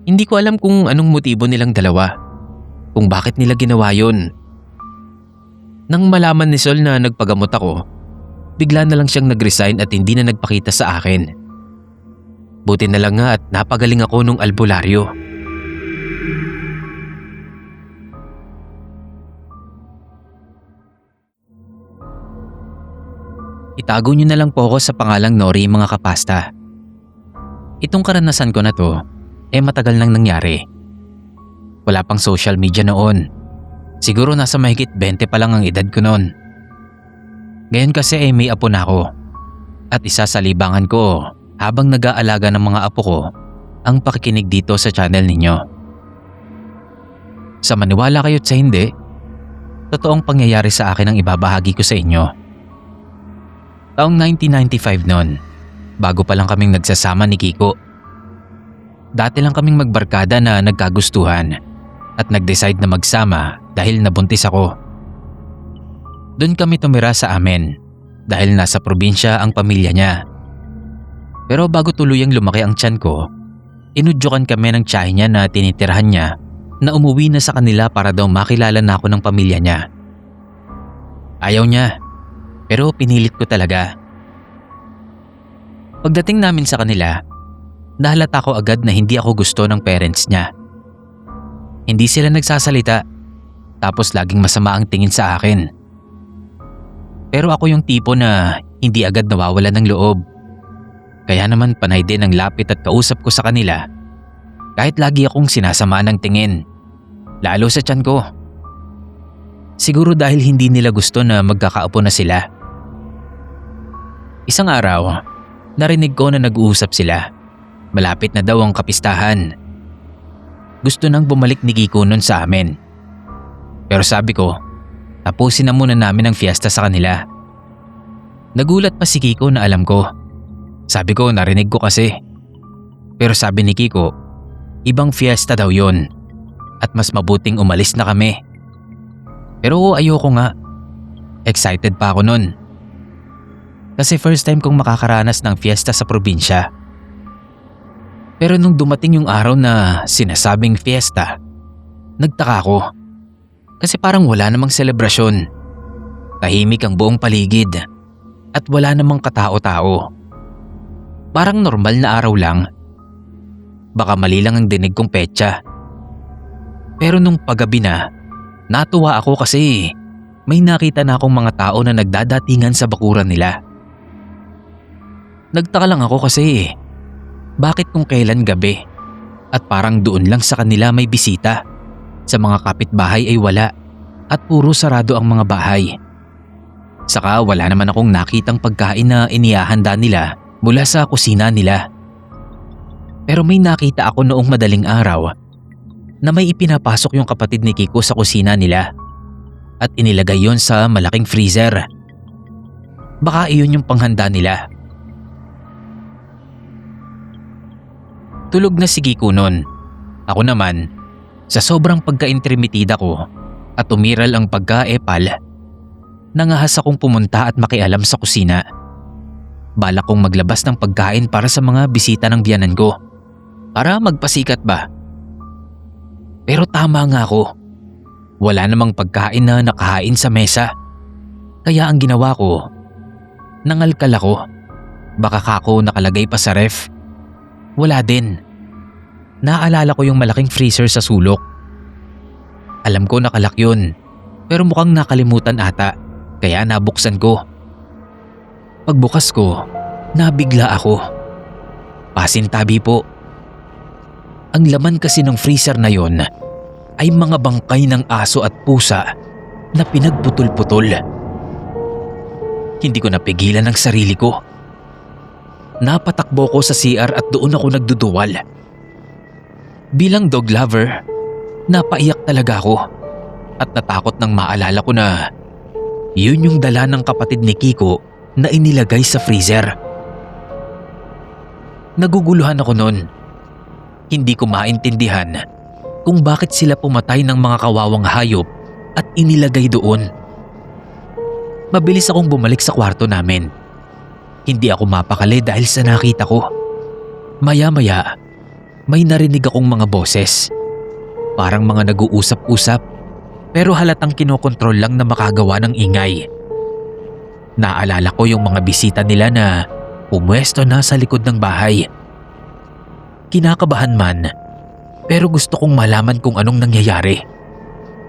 Hindi ko alam kung anong motibo nilang dalawa, kung bakit nila ginawa yon. Nang malaman ni Sol na nagpagamot ako, bigla na lang siyang nag-resign at hindi na nagpakita sa akin. Buti na lang nga at napagaling ako nung albularyo. Itago niyo na lang po ako sa pangalang Nori, mga kapasta. Itong karanasan ko na to, matagal nang nangyari. Wala pang social media noon. Siguro nasa mahigit 20 pa lang ang edad ko noon. Ngayon kasi may apo na ako. At isa sa libangan ko habang nag-aalaga ng mga apo ko ang pakikinig dito sa channel ninyo. Sa maniwala kayo't sa hindi, totoong pangyayari sa akin ang ibabahagi ko sa inyo. Taong 1995 noon, bago pa lang kaming nagsasama ni Kiko. Dati lang kaming magbarkada na nagkagustuhan at nag-decide na magsama dahil nabuntis ako. Doon kami tumira sa amin dahil nasa probinsya ang pamilya niya. Pero bago tuluyang lumaki ang tiyan ko, inudyukan kami ng tiyahin niya na tinitirahan niya na umuwi na sa kanila para daw makilala na ako ng pamilya niya. Ayaw niya, pero pinilit ko talaga. Pagdating namin sa kanila, nahalata ko agad na hindi ako gusto ng parents niya. Hindi sila nagsasalita, tapos laging masama ang tingin sa akin. Pero ako yung tipo na hindi agad nawawala ng loob. Kaya naman panay din ang lapit at kausap ko sa kanila kahit lagi akong sinasama ng tingin, lalo sa tiyan ko. Siguro dahil hindi nila gusto na magkakaupo na sila. Isang araw, narinig ko na nag-uusap sila. Malapit na daw ang kapistahan. Gusto nang bumalik ni Kiko nun sa amin. Pero sabi ko, tapusin na muna namin ang fiesta sa kanila. Nagulat pa si Kiko na alam ko. Sabi ko narinig ko kasi. Pero sabi ni Kiko, ibang fiesta daw yon at mas mabuting umalis na kami. Pero ayoko nga. Excited pa ako nun. Kasi first time kong makakaranas ng fiesta sa probinsya. Pero nung dumating yung araw na sinasabing fiesta, nagtaka ako. Kasi parang wala namang selebrasyon. Tahimik ang buong paligid at wala namang katao-tao. Parang normal na araw lang. Baka mali lang ang dinig kong petsa. Pero nung paggabi na, natuwa ako kasi may nakita na akong mga tao na nagdadatingan sa bakuran nila. Nagtaka lang ako kasi bakit kung kailan gabi at parang doon lang sa kanila may bisita, sa mga kapitbahay ay wala at puro sarado ang mga bahay. Saka wala naman akong nakitang pagkain na inihahanda nila mula sa kusina nila. Pero may nakita ako noong madaling araw na may ipinapasok yung kapatid ni Kiko sa kusina nila at inilagay yon sa malaking freezer. Baka iyon yung panghanda nila. Tulog na si Kiko nun. Ako naman, sa sobrang pagka-intrimitida ko at umiral ang pagka-epal, nangahas akong pumunta at makialam sa kusina. Balak kong maglabas ng pagkain para sa mga bisita ng biyanan ko, para magpasikat ba. Pero tama nga ako. Wala namang pagkain na nakahain sa mesa. Kaya ang ginawa ko, nangalkal ako. Baka kako nakalagay pa sa ref. Wala din. Naalala ko yung malaking freezer sa sulok. Alam ko nakalak yun, pero mukhang nakalimutan ata, kaya nabuksan ko. Pagbukas ko, nabigla ako. Pasintabi po. Ang laman kasi ng freezer na yon ay mga bangkay ng aso at pusa na pinagputol-putol. Hindi ko napigilan ang sarili ko. Napatakbo ko sa CR at doon ako nagduduwal. Bilang dog lover, napaiyak talaga ako at natakot nang maalala ko na yun yung dala ng kapatid ni Kiko na inilagay sa freezer. Naguguluhan ako noon. Hindi ko maintindihan kung bakit sila pumatay ng mga kawawang hayop at inilagay doon. Mabilis akong bumalik sa kwarto namin. Hindi ako mapakali dahil sa nakita ko. Maya-maya, may narinig akong mga boses. Parang mga nag-uusap-usap, pero halatang kinokontrol lang na makagawa ng ingay. Naalala ko yung mga bisita nila na pumwesto na sa likod ng bahay. Kinakabahan man, pero gusto kong malaman kung anong nangyayari.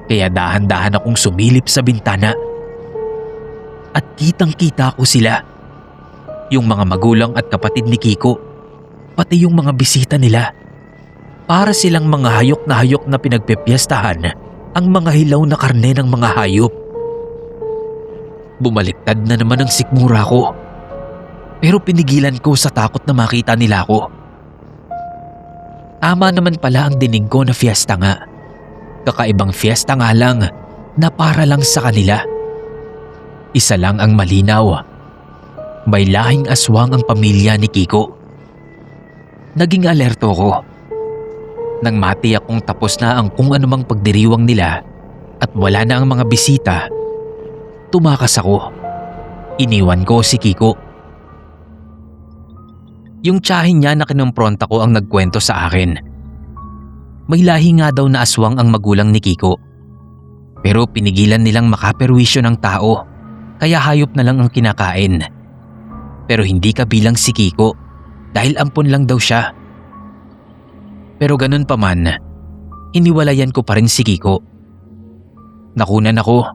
Kaya dahan-dahan akong sumilip sa bintana. At kitang-kita ko sila. Yung mga magulang at kapatid ni Kiko, pati yung mga bisita nila. Para silang mga hayok na pinagpepiestahan ang mga hilaw na karne ng mga hayop. Bumaliktad na naman ang sikmura ko. Pero pinigilan ko sa takot na makita nila ako. Tama naman pala ang dinig ko na fiesta nga. Kakaibang fiesta nga lang na para lang sa kanila. Isa lang ang malinaw. May lahing aswang ang pamilya ni Kiko. Naging alerto ko. Nang matiyak kong tapos na ang kung anumang pagdiriwang nila at wala na ang mga bisita, tumakas ako. Iniwan ko si Kiko. Yung tiyahin niya na kinumpronta ko ang nagkwento sa akin. May lahi nga daw na aswang ang magulang ni Kiko. Pero pinigilan nilang makaperwisyo ng tao, kaya hayop na lang ang kinakain. Pero hindi kabilang si Kiko dahil ampon lang daw siya. Pero ganun pa man, iniwalayan ko pa rin si Kiko. Nakunan ako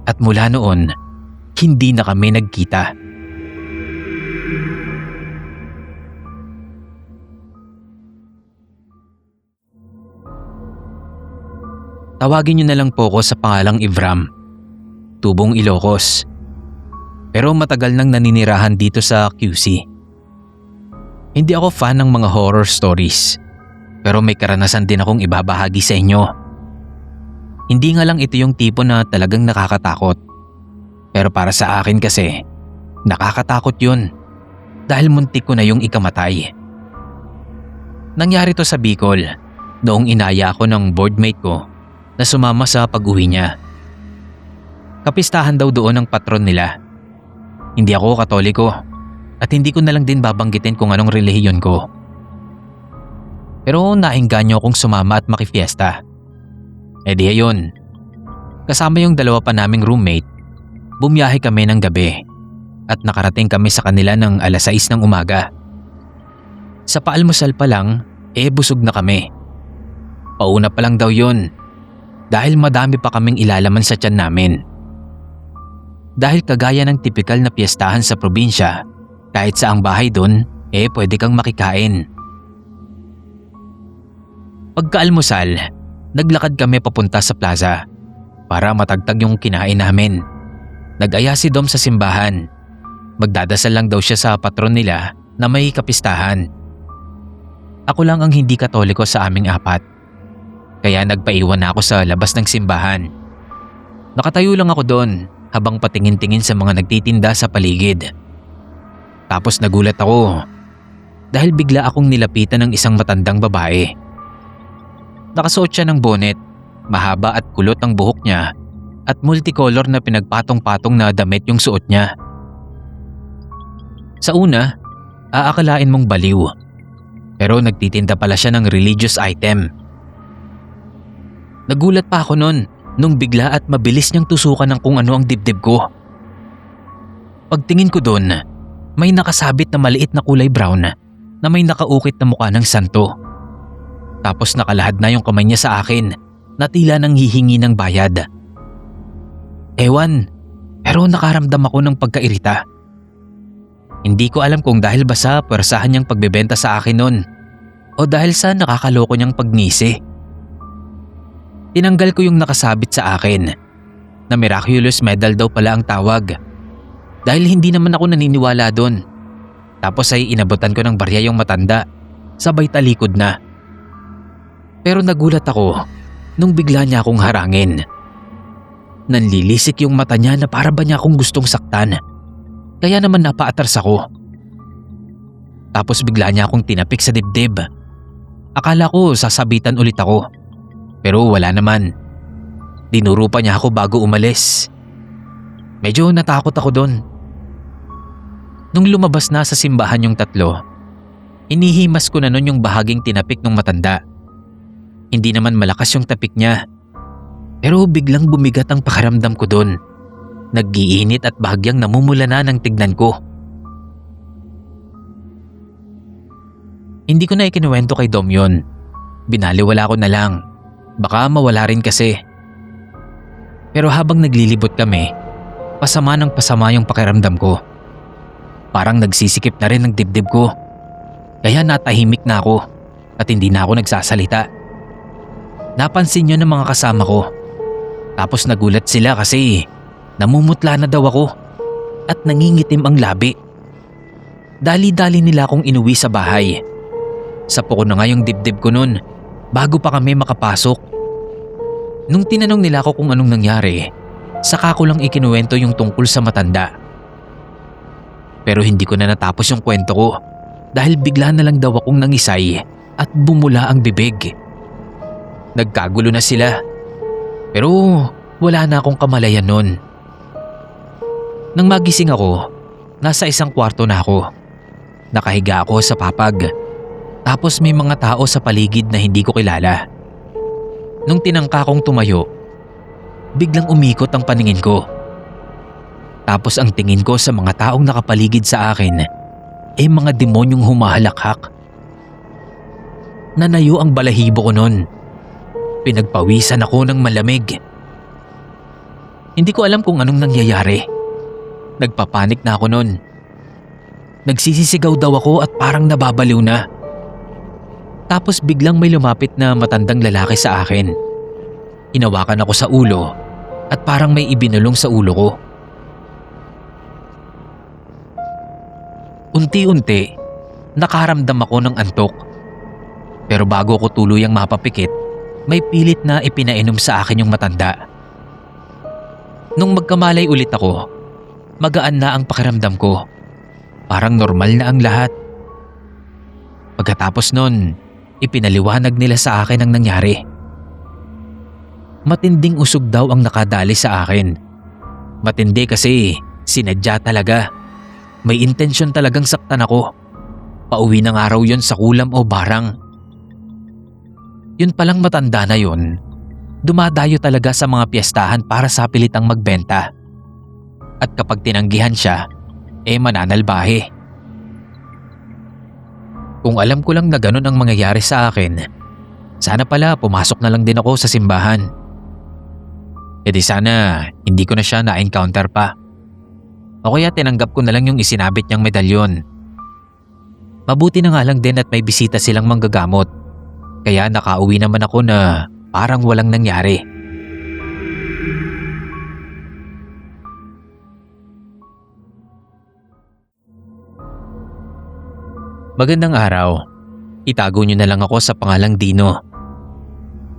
at mula noon, hindi na kami nagkita. Tawagin niyo na lang po ko sa pangalang Ivram, Tubong Ilocos. Pero matagal nang naninirahan dito sa QC. Hindi ako fan ng mga horror stories, pero may karanasan din akong ibabahagi sa inyo. Hindi nga lang ito yung tipo na talagang nakakatakot. Pero para sa akin kasi, nakakatakot yun dahil muntik ko na yung ikamatay. Nangyari to sa Bicol noong inaya ako ng boardmate ko na sumama sa pag-uwi niya. Kapistahan daw doon ang patron nila. Hindi ako Katoliko at hindi ko na lang din babanggitin kung anong relihiyon ko. Pero naengganyo akong sumama at makifiesta. E di ayun, kasama yung dalawa pa naming roommate, bumiyahe kami ng gabi at nakarating kami sa kanila ng 6:00 ng umaga. Sa paalmusal pa lang, busog na kami. Pauna pa lang daw yun dahil madami pa kaming ilalaman sa tiyan namin. Dahil kagaya ng tipikal na piyestahan sa probinsya, kahit saang bahay doon, pwede kang makikain. Pagkaalmusal, naglakad kami papunta sa plaza para matagtag yung kinain namin. Nag-aya si Dom sa simbahan. Magdadasal lang daw siya sa patron nila na may kapistahan. Ako lang ang hindi Katoliko sa aming apat. Kaya nagpaiwan na ako sa labas ng simbahan. Nakatayo lang ako doon habang patingin-tingin sa mga nagtitinda sa paligid. Tapos nagulat ako dahil bigla akong nilapitan ng isang matandang babae. Nakasuot siya ng bonnet, mahaba at kulot ang buhok niya at multicolor na pinagpatong-patong na damit yung suot niya. Sa una, aakalain mong baliw. Pero nagtitinda pala siya ng religious item. Nagulat pa ako noon nung bigla at mabilis niyang tusukan ng kung ano ang dibdib ko. Pagtingin ko doon, may nakasabit na maliit na kulay brown na may nakaukit na mukha ng santo. Tapos nakalahad na yung kamay niya sa akin na tila nang hihingi ng bayad. Ewan, pero nakaramdam ako ng pagkairita. Hindi ko alam kung dahil ba sa puwersahan niyang pagbebenta sa akin noon o dahil sa nakakaloko niyang pagngisi. Tinanggal ko yung nakasabit sa akin na miraculous medal daw pala ang tawag dahil hindi naman ako naniniwala doon. Tapos ay inabutan ko ng barya yung matanda, sabay talikod na. Pero nagulat ako nung bigla niya akong harangin. Nanlilisik yung mata niya na para ba niya akong gustong saktan. Kaya naman napaatras ako. Tapos bigla niya akong tinapik sa dibdib. Akala ko sasabitan ulit ako. Pero wala naman. Dinuro pa niya ako bago umalis. Medyo natakot ako doon. Nung lumabas na sa simbahan yung tatlo, inihimas ko na nun yung bahaging tinapik ng matanda. Hindi naman malakas yung tapik niya. Pero biglang bumigat ang pakiramdam ko doon. Nag-iinit at bahagyang namumula na ng tignan ko. Hindi ko na ikinuwento kay Dom yun. Binaliwala ko na lang. Baka mawala rin kasi. Pero habang naglilibot kami, pasama ng pasama yung pakiramdam ko. Parang nagsisikip na rin ang dibdib ko. Kaya natahimik na ako at hindi na ako nagsasalita. Napansin yun ng mga kasama ko. Tapos nagulat sila kasi namumutla na daw ako at nangingitim ang labi. Dali-dali nila akong inuwi sa bahay. Sapo ko na nga yung dibdib ko nun bago pa kami makapasok. Nung tinanong nila ako kung anong nangyari, saka ko lang ikinuwento yung tungkol sa matanda. Pero hindi ko na natapos yung kwento ko dahil bigla na lang daw akong nangisay at bumula ang bibig. Nagkagulo na sila. Pero wala na akong kamalayan nun. Nang magising ako, nasa isang kwarto na ako. Nakahiga ako sa papag. Tapos may mga tao sa paligid na hindi ko kilala. Nung tinangka kong tumayo, biglang umikot ang paningin ko. Tapos ang tingin ko sa mga taong nakapaligid sa akin ay mga demonyong humahalakhak. Nanayo ang balahibo ko nun. Pinagpawisan ako ng malamig. Hindi ko alam kung anong nangyayari. Nagpapanik na ako nun. Nagsisisigaw daw ako at parang nababaliw na. Tapos biglang may lumapit na matandang lalaki sa akin. Hinawakan ako sa ulo at parang may ibinulong sa ulo ko. Unti-unti, nakaramdam ako ng antok. Pero bago ko tuluyang mapapikit, may pilit na ipinainom sa akin yung matanda. Nung magkamalay ulit ako, magaan na ang pakiramdam ko. Parang normal na ang lahat. Pagkatapos nun, ipinaliwanag nila sa akin ang nangyari. Matinding usog daw ang nakadali sa akin. Matindi kasi sinadya talaga. May intensyon talagang saktan ako. Pauwi ng araw yon sa kulam o barang. Yun palang matanda na yun, dumadayo talaga sa mga piyestahan para sa pilitang magbenta. At kapag tinanggihan siya, mananalbahe. Kung alam ko lang na ganun ang mangyayari sa akin, sana pala pumasok na lang din ako sa simbahan. E di sana hindi ko na siya na-encounter pa. O kaya tinanggap ko na lang yung isinabit niyang medalyon. Mabuti na nga lang din at may bisita silang manggagamot. Kaya nakauwi naman ako na parang walang nangyari. Magandang araw. Itago niyo na lang ako sa pangalang Dino.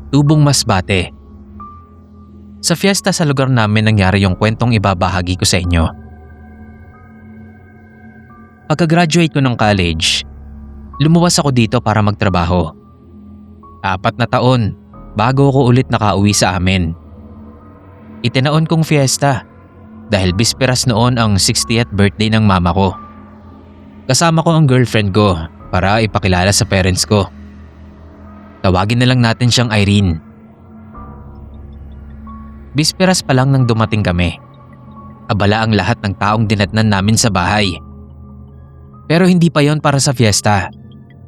Tubong Masbate. Sa fiesta sa lugar namin nangyari yung kwentong ibabahagi ko sa inyo. Pagka-graduate ko ng college, lumuwas ako dito para magtrabaho. 4 na taon bago ako ulit nakauwi sa amin. Itinaon kong fiesta dahil bisperas noon ang 60th birthday ng mama ko. Kasama ko ang girlfriend ko para ipakilala sa parents ko. Tawagin na lang natin siyang Irene. Bisperas pa lang nang dumating kami. Abala ang lahat ng taong dinatnan namin sa bahay. Pero hindi pa yon para sa fiesta,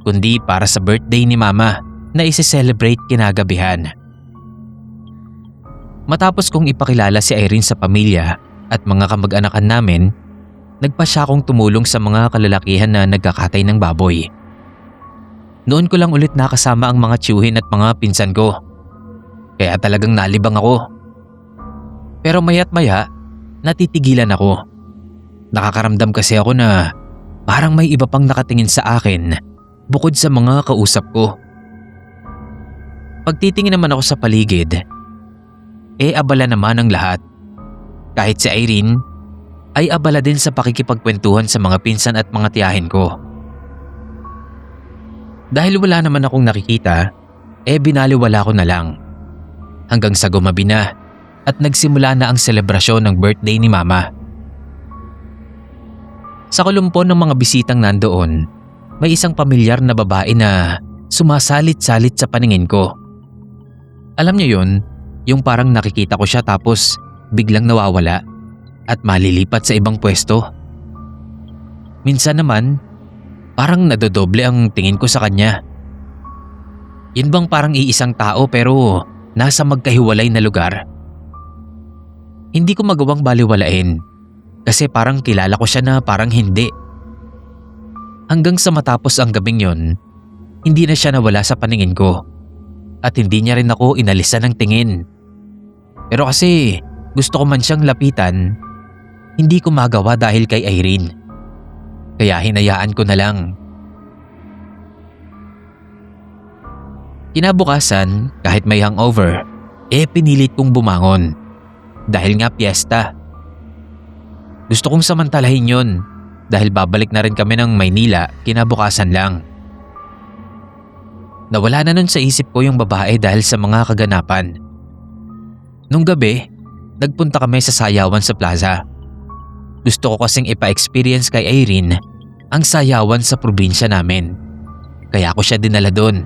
kundi para sa birthday ni mama na isi-celebrate kinagabihan. Matapos kong ipakilala si Irene sa pamilya at mga kamag-anakan namin, nagpa siya akong tumulong sa mga kalalakihan na nagkakatay ng baboy. Noon ko lang ulit nakasama ang mga tiyuhin at mga pinsan ko. Kaya talagang nalibang ako. Pero maya't maya, natitigilan ako. Nakakaramdam kasi ako na parang may iba pang nakatingin sa akin bukod sa mga kausap ko. Pagtitingin naman ako sa paligid, abala naman ang lahat. Kahit si Irene ay abala din sa pakikipagkwentuhan sa mga pinsan at mga tiyahin ko. Dahil wala naman akong nakikita, binaliwala ko na lang. Hanggang sa gumabi na at nagsimula na ang selebrasyon ng birthday ni mama. Sa kulumpon ng mga bisitang nandoon, may isang pamilyar na babae na sumasalit-salit sa paningin ko. Alam niyo yun, yung parang nakikita ko siya tapos biglang nawawala at malilipat sa ibang pwesto. Minsan naman, parang nadodoble ang tingin ko sa kanya. Yun bang parang iisang tao pero nasa magkahiwalay na lugar? Hindi ko magawang baliwalain kasi parang kilala ko siya na parang hindi. Hanggang sa matapos ang gabing yon, hindi na siya nawala sa paningin ko at hindi niya rin ako inalisan ng tingin. Pero kasi gusto ko man siyang lapitan, hindi ko magawa dahil kay Irene. Kaya hinayaan ko na lang. Kinabukasan, kahit may hangover, pinilit kong bumangon. Dahil nga piyesta. Gusto kong samantalahin yon dahil babalik na rin kami ng Maynila kinabukasan lang. Nawala na nun sa isip ko yung babae dahil sa mga kaganapan. Nung gabi, nagpunta kami sa sayawan sa plaza. Gusto ko kasing ipa-experience kay Irene ang sayawan sa probinsya namin. Kaya ako siya dinala doon.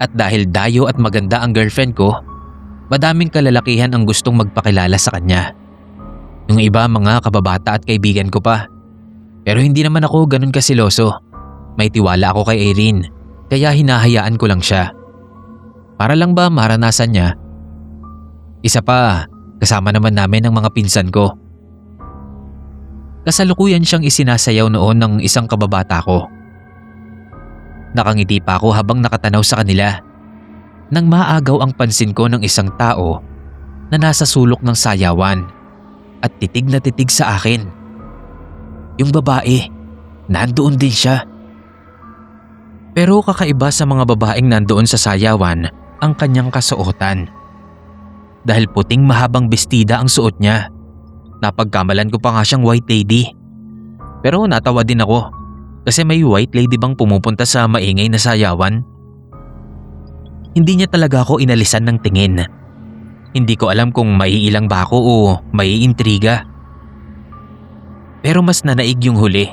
At dahil dayo at maganda ang girlfriend ko, madaming kalalakihan ang gustong magpakilala sa kanya. Yung iba mga kababata at kaibigan ko pa. Pero hindi naman ako ganun kasiloso. May tiwala ako kay Irene, kaya hinahayaan ko lang siya. Para lang ba maranasan niya? Isa pa, kasama naman namin ang mga pinsan ko. Kasalukuyan siyang isinasayaw noon ng isang kababata ko. Nakangiti pa ako habang nakatanaw sa kanila. Nang maagaw ang pansin ko ng isang tao na nasa sulok ng sayawan at titig na titig sa akin. Yung babae, nandoon din siya. Pero kakaiba sa mga babaeng nandoon sa sayawan ang kanyang kasuotan. Dahil puting mahabang bestida ang suot niya. Napagkamalan ko pa nga siyang white lady. Pero natawa din ako kasi may white lady bang pumupunta sa maingay na sayawan? Hindi niya talaga ako inalisan ng tingin. Hindi ko alam kung maiilang ba ako o maiintriga. Pero mas nanaig yung huli.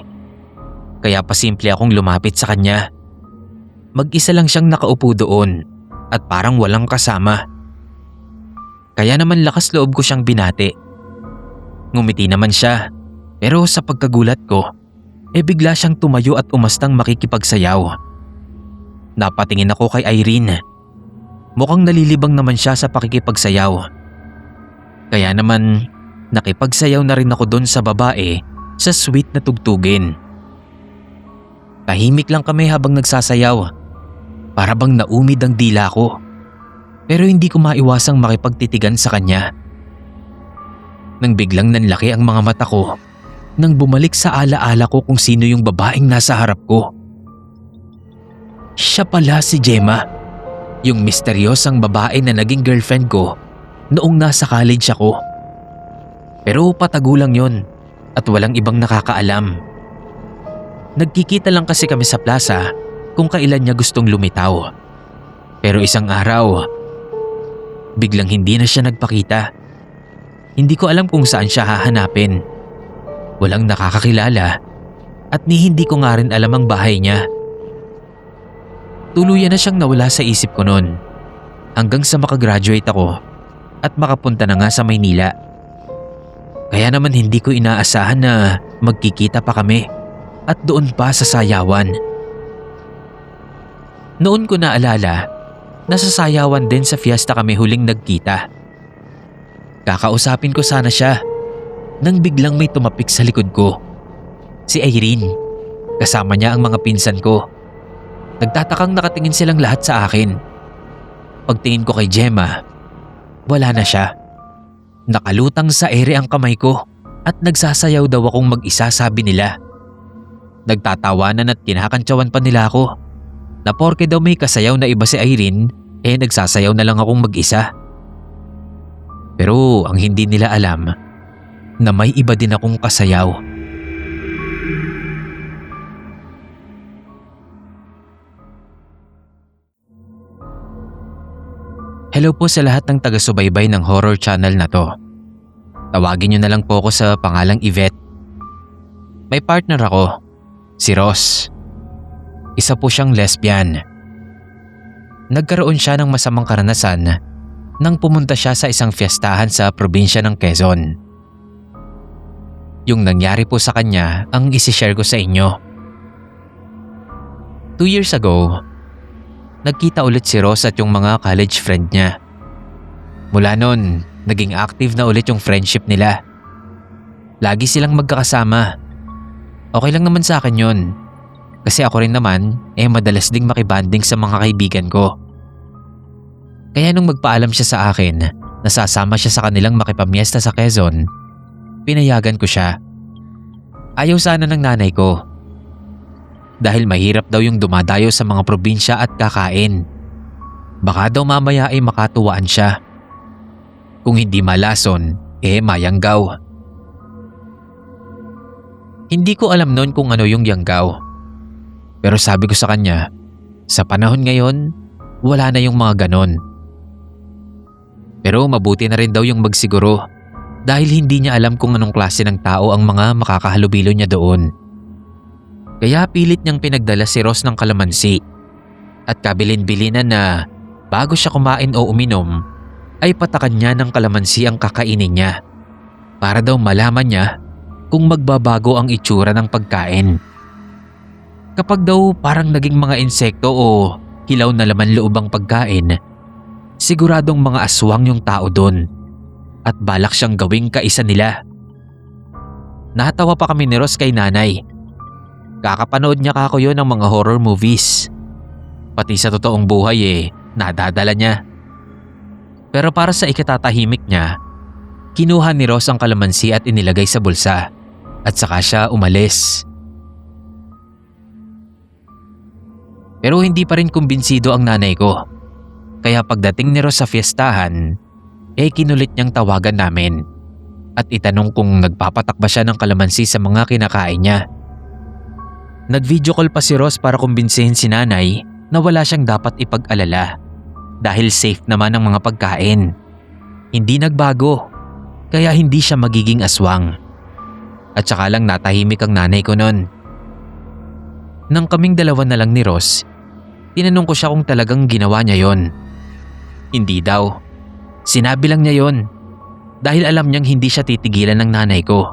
Kaya pasimple akong lumapit sa kanya. Mag-isa lang siyang nakaupo doon at parang walang kasama. Kaya naman lakas loob ko siyang binati. Ngumiti naman siya, pero sa pagkagulat ko, bigla siyang tumayo at umastang makikipagsayaw. Napatingin ako kay Irene. Mukhang nalilibang naman siya sa pakikipagsayaw. Kaya naman, nakipagsayaw na rin ako doon sa babae sa sweet na tugtugin. Tahimik lang kami habang nagsasayaw. Para bang naumid ang dila ko. Pero hindi ko maiwasang makipagtitigan sa kanya. Nang biglang nanlaki ang mga mata ko, nang bumalik sa alaala ko kung sino yung babaeng nasa harap ko. Siya pala si Gemma, yung misteryosang babae na naging girlfriend ko noong nasa college ako. Pero patago lang yon at walang ibang nakakaalam. Nagkikita lang kasi kami sa plaza kung kailan niya gustong lumitaw. Pero isang araw, biglang hindi na siya nagpakita. Hindi ko alam kung saan siya hahanapin. Walang nakakakilala at hindi ko nga rin alam ang bahay niya. Tuluyan na siyang nawala sa isip ko noon hanggang sa makagraduate ako at makapunta na nga sa Maynila. Kaya naman hindi ko inaasahan na magkikita pa kami at doon pa sa Sayawan. Noon ko naalala na sa Sayawan din sa fiesta kami huling nagkita. Kakausapin ko sana siya nang biglang may tumapik sa likod ko. Si Irene, kasama niya ang mga pinsan ko. Nagtatakang nakatingin silang lahat sa akin. Pagtingin ko kay Gemma, wala na siya. Nakalutang sa ere ang kamay ko at nagsasayaw daw akong mag-isa, sabi nila. Nagtatawanan at kinakantsawan pa nila ako na porke daw may kasayaw na iba si Irene, nagsasayaw na lang akong mag-isa. Pero ang hindi nila alam na may iba din akong kasayaw. Hello po sa lahat ng taga-subaybay ng horror channel na to. Tawagin niyo na lang po ako sa pangalang Yvette. May partner ako, si Ross. Isa po siyang lesbian. Nagkaroon siya ng masamang karanasan nang pumunta siya sa isang fiestahan sa probinsya ng Quezon. Yung nangyari po sa kanya ang isi-share ko sa inyo. 2 years ago, nagkita ulit si Ross at yung mga college friend niya. Mula noon, naging active na ulit yung friendship nila. Lagi silang magkakasama. Okay lang naman sa akin yun. Kasi ako rin naman, madalas ding makibanding sa mga kaibigan ko. Kaya nung magpaalam siya sa akin na sasama siya sa kanilang makipamiesta sa Quezon, pinayagan ko siya. Ayaw sana ng nanay ko. Dahil mahirap daw yung dumadayo sa mga probinsya at kakain. Baka daw mamaya ay makatuwaan siya. Kung hindi malason, mayanggaw. Hindi ko alam noon kung ano yung yanggaw. Pero sabi ko sa kanya, sa panahon ngayon, wala na yung mga ganon. Pero mabuti na rin daw yung magsiguro dahil hindi niya alam kung anong klase ng tao ang mga makakahalubilo niya doon. Kaya pilit niyang pinagdala si Ross ng kalamansi at kabilin-bilinan na bago siya kumain o uminom ay patakan niya ng kalamansi ang kakainin niya para daw malaman niya kung magbabago ang itsura ng pagkain. Kapag daw parang naging mga insekto o hilaw na laman loob ang pagkain, siguradong mga aswang yung tao doon at balak siyang gawing kaisa nila. Natawa pa kami ni Ross kay nanay. Kakapanood niya kako yun ng mga horror movies. Pati sa totoong buhay nadadala niya. Pero para sa ikatatahimik niya, kinuha ni Ross ang kalamansi at inilagay sa bulsa at saka siya umalis. Pero hindi pa rin kumbinsido ang nanay ko. Kaya pagdating ni Ross sa fiestahan, kinulit niyang tawagan namin at itanong kung nagpapatak ba siya ng kalamansi sa mga kinakain niya. Nag-video call pa si Ross para kumbinsihin si nanay na wala siyang dapat ipag-alala dahil safe naman ang mga pagkain. Hindi nagbago, kaya hindi siya magiging aswang. At saka lang natahimik ang nanay ko noon. Nang kaming dalawa na lang ni Ross, tinanong ko siya kung talagang ginawa niya yon. Hindi daw. Sinabi lang niya yon dahil alam niyang hindi siya titigilan ng nanay ko.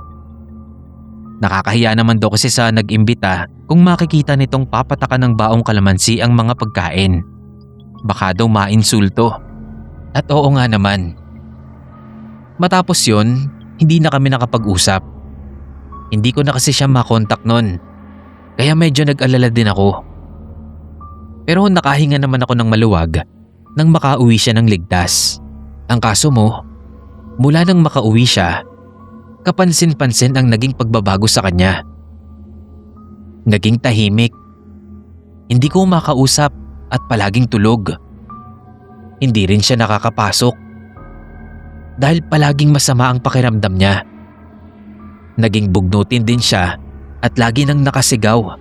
Nakakahiya naman daw kasi sa nag-imbita kung makikita nitong papatakan ng baong kalamansi ang mga pagkain. Baka daw mainsulto. At oo nga naman. Matapos yon, hindi na kami nakapag-usap. Hindi ko na kasi siya makontak nun. Kaya medyo nag-alala din ako. Pero nakahinga naman ako ng maluwag nang makauwi siya ng ligtas. Ang kaso mo, mula nang makauwi siya, kapansin-pansin ang naging pagbabago sa kanya. Naging tahimik. Hindi ko makausap at palaging tulog. Hindi rin siya nakakapasok dahil palaging masama ang pakiramdam niya. Naging bugnutin din siya at lagi nang nakasigaw.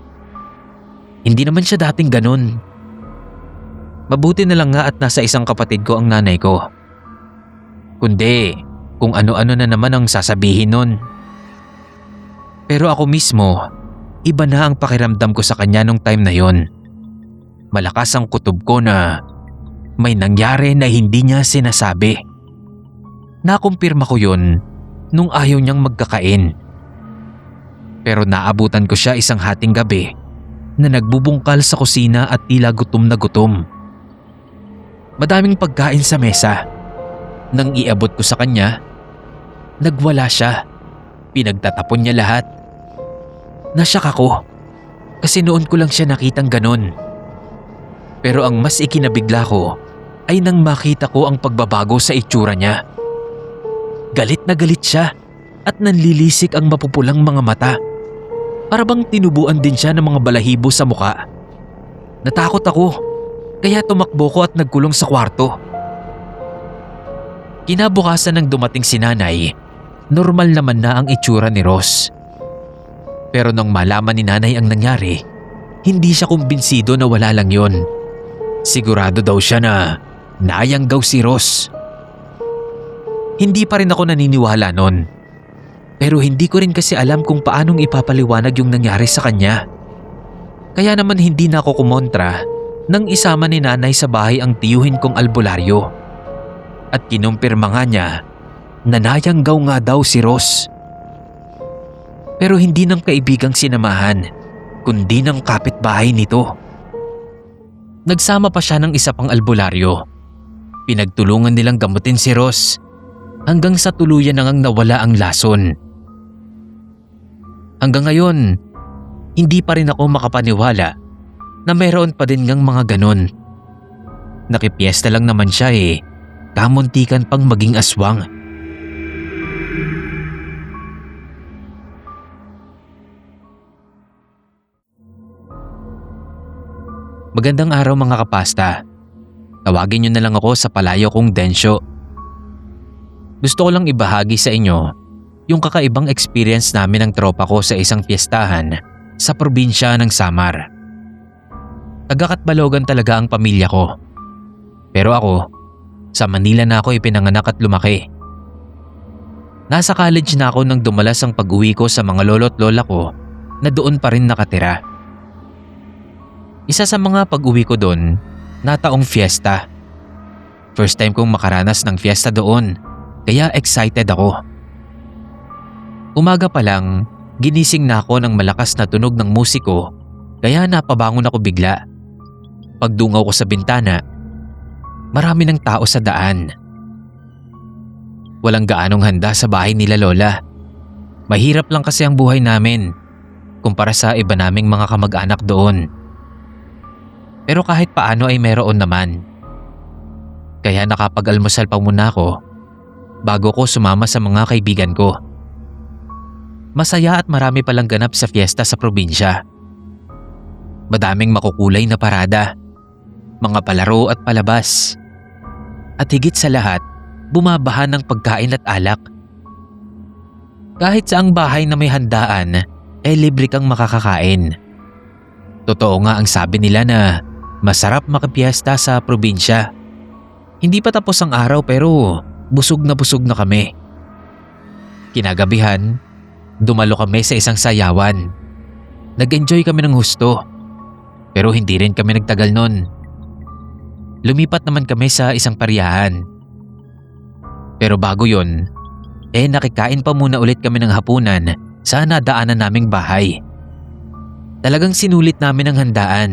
Hindi naman siya dating ganun. Mabuti na lang nga at nasa isang kapatid ko ang nanay ko. Kundi kung ano-ano na naman ang sasabihin nun. Pero ako mismo, iba na ang pakiramdam ko sa kanya nung time na yon. Malakas ang kutob ko na may nangyari na hindi niya sinasabi. Nakumpirma ko yun nung ayaw niyang magkakain. Pero naabutan ko siya isang hating gabi na nagbubungkal sa kusina at tila gutom na gutom. Madaming pagkain sa mesa. Nang iabot ko sa kanya, nagwala siya. Pinagtatapon niya lahat. Nasyak ako kasi noon ko lang siya nakitang ganon. Pero ang mas ikinabigla ko ay nang makita ko ang pagbabago sa itsura niya. Galit na galit siya at nanlilisik ang mapupulang mga mata. Para bang tinubuan din siya ng mga balahibo sa muka. Natakot ako kaya tumakbo ko at nagkulong sa kwarto. Kinabukasan nang dumating si nanay, normal naman na ang itsura ni Ross. Pero nang malaman ni nanay ang nangyari, hindi siya kumbinsido na wala lang yon. Sigurado daw siya na nayanggaw si Ross. Hindi pa rin ako naniniwala nun. Pero hindi ko rin kasi alam kung paanong ipapaliwanag yung nangyari sa kanya. Kaya naman hindi na ako kumontra nang isama ni nanay sa bahay ang tiyuhin kong albularyo. At kinumpirma nga niya na nayanggaw nga daw si Ross. Pero hindi ng kaibigang sinamahan, kundi ng kapitbahay nito. Nagsama pa siya ng isa pang albularyo. Pinagtulungan nilang gamutin si Ross hanggang sa tuluyan na ngang nawala ang lason. Hanggang ngayon, hindi pa rin ako makapaniwala na mayroon pa din ngang mga ganon. Nakipiesta lang naman siya kamuntikan pang maging aswang. Magandang araw mga kapasta. Tawagin niyo na lang ako sa palayo kong Densyo. Gusto ko lang ibahagi sa inyo yung kakaibang experience namin ng tropa ko sa isang piyestahan sa probinsya ng Samar. Taga-Katbalogan talaga ang pamilya ko. Pero ako, sa Manila na ako ipinanganak at lumaki. Nasa college na ako nang dumalas ang pag-uwi ko sa mga lolo't lola ko na doon pa rin nakatira. Isa sa mga pag-uwi ko doon, nataong fiesta. First time kong makaranas ng fiesta doon, kaya excited ako. Umaga pa lang, ginising na ako ng malakas na tunog ng musiko, kaya napabangon ako bigla. Pagdungaw ko sa bintana, marami ng tao sa daan. Walang gaanong handa sa bahay nila lola. Mahirap lang kasi ang buhay namin, kumpara sa iba naming mga kamag-anak doon. Pero kahit paano ay meron naman. Kaya nakapag-almusal pa muna ako bago ko sumama sa mga kaibigan ko. Masaya at marami palang ganap sa fiesta sa probinsya. Madaming makukulay na parada, mga palaro at palabas. At higit sa lahat, bumabahan ng pagkain at alak. Kahit saang bahay na may handaan, libre kang makakakain. Totoo nga ang sabi nila na masarap makipiesta sa probinsya. Hindi pa tapos ang araw pero busog na kami. Kinagabihan, dumalo kami sa isang sayawan. Nag-enjoy kami ng husto. Pero hindi rin kami nagtagal nun. Lumipat naman kami sa isang pariyahan. Pero bago yon, nakikain pa muna ulit kami ng hapunan sa nadaanan naming bahay. Talagang sinulit namin ang handaan.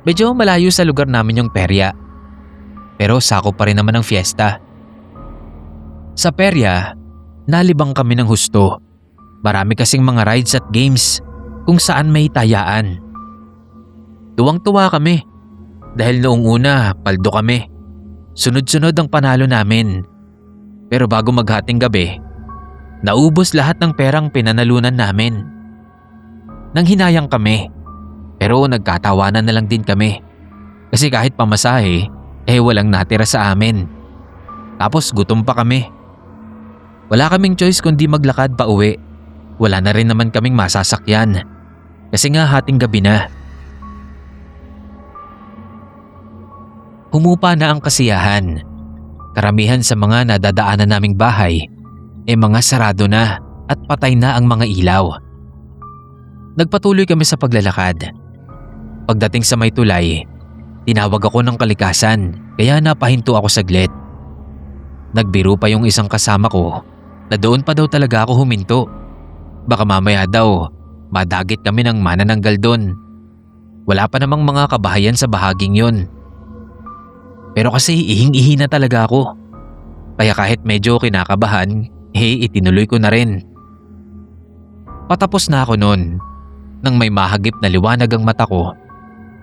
Medyo malayo sa lugar namin yung perya. Pero sakop pa rin naman ang fiesta. Sa perya, nalibang kami ng husto. Marami kasing mga rides at games kung saan may tayaan. Tuwang-tuwa kami dahil noong una paldo kami. Sunod-sunod ang panalo namin. Pero bago maghating gabi, naubos lahat ng perang pinanalunan namin. Nang hinayang kami, Pero nagkatawanan na lang din kami. Kasi kahit pamasahe, walang natira sa amin. Tapos gutom pa kami. Wala kaming choice kundi maglakad pa uwi. Wala na rin naman kaming masasakyan. Kasi nga hating gabi na. Humupa na ang kasiyahan. Karamihan sa mga nadadaanan naming bahay mga sarado na at patay na ang mga ilaw. Nagpatuloy kami sa paglalakad. Pagdating sa may tulay, tinawag ako ng kalikasan kaya napahinto ako saglit. Nagbiro pa yung isang kasama ko na doon pa daw talaga ako huminto. Baka mamaya daw madagit kami ng manananggal doon. Wala pa namang mga kabahayan sa bahaging yon. Pero kasi ihing-ihi na talaga ako. Kaya kahit medyo kinakabahan, itinuloy ko na rin. Patapos na ako noon nang may mahagip na liwanag ang mata ko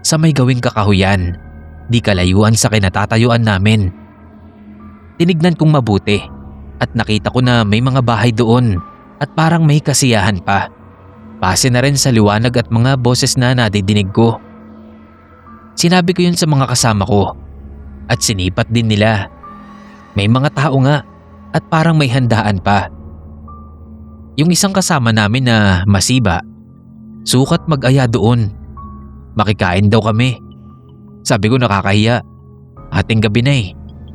sa may gawing kakahuyan, di kalayuan sa kinatatayuan namin. Tinignan kong mabuti at nakita ko na may mga bahay doon at parang may kasiyahan pa. Base na rin sa liwanag at mga boses na nadidinig ko. Sinabi ko yun sa mga kasama ko at sinipat din nila. May mga tao nga at parang may handaan pa. Yung isang kasama namin na masiba, sukat mag-aya doon. Makikain daw kami. Sabi ko nakakahiya. Hating gabi na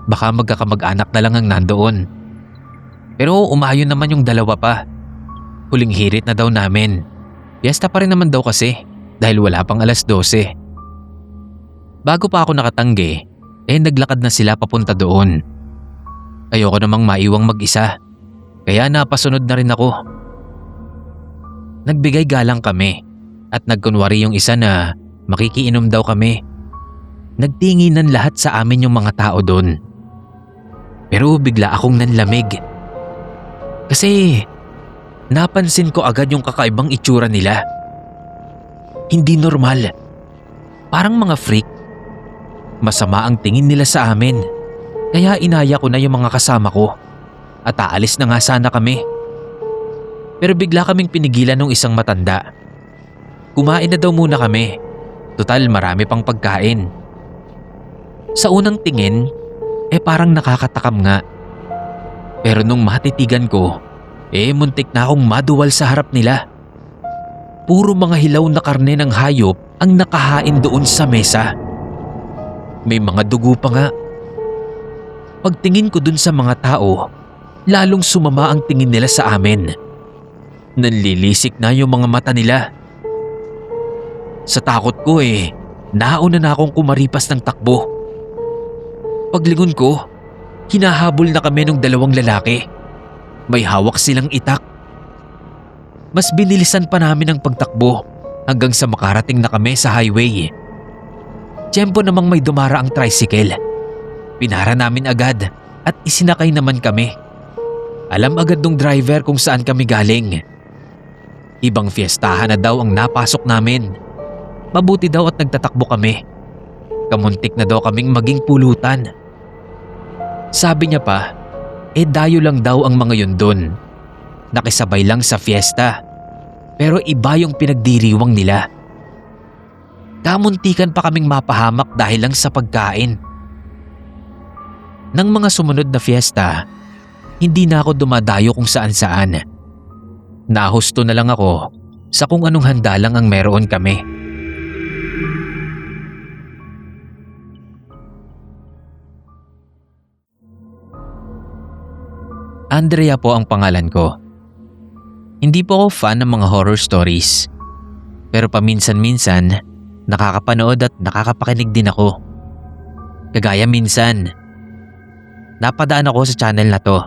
baka magkakamag-anak na lang ang nandoon. Pero umayon naman yung dalawa pa. Huling hirit na daw namin. Piyesta pa rin naman daw kasi dahil wala pang 12:00. Bago pa ako nakatanggi, naglakad na sila papunta doon. Ayoko namang maiwang mag-isa, kaya napasunod na rin ako. Nagbigay galang kami at nagkunwari yung isa na makikiinom daw kami. Nagtinginan lahat sa amin yung mga tao doon. Pero bigla akong nanlamig. Kasi napansin ko agad yung kakaibang itsura nila. Hindi normal. Parang mga freak. Masama ang tingin nila sa amin. Kaya inaya ko na yung mga kasama ko at aalis na nga sana kami. Pero bigla kaming pinigilan ng isang matanda. Kumain na daw muna kami. Total marami pang pagkain. Sa unang tingin, parang nakakatakam nga. Pero nung matitigan ko, muntik na akong maduwal sa harap nila. Puro mga hilaw na karne ng hayop ang nakahain doon sa mesa. May mga dugo pa nga. Pagtingin ko dun sa mga tao, lalong sumama ang tingin nila sa amin. Nanlilisik na yung mga mata nila. Sa takot ko nauna na akong kumaripas ng takbo. Paglingon ko, hinahabol na kami ng dalawang lalaki. May hawak silang itak. Mas binilisan pa namin ang pagtakbo hanggang sa makarating na kami sa highway. Tiyempo namang may dumara ang tricycle. Pinara namin agad at isinakay naman kami. Alam agad ng driver kung saan kami galing. Ibang fiestahan na daw ang napasok namin. Mabuti daw at nagtatakbo kami. Kamuntik na daw kaming maging pulutan. Sabi niya pa, dayo lang daw ang mga yun dun. Nakisabay lang sa fiesta. Pero iba yung pinagdiriwang nila. Kamuntikan pa kaming mapahamak dahil lang sa pagkain. Nang mga sumunod na fiesta, hindi na ako dumadayo kung saan-saan. Nahusto na lang ako sa kung anong handa lang ang meron kami. Andrea po ang pangalan ko. Hindi po ako fan ng mga horror stories. Pero paminsan-minsan, nakakapanood at nakakapakinig din ako. Kagaya minsan, napadaan ako sa channel na to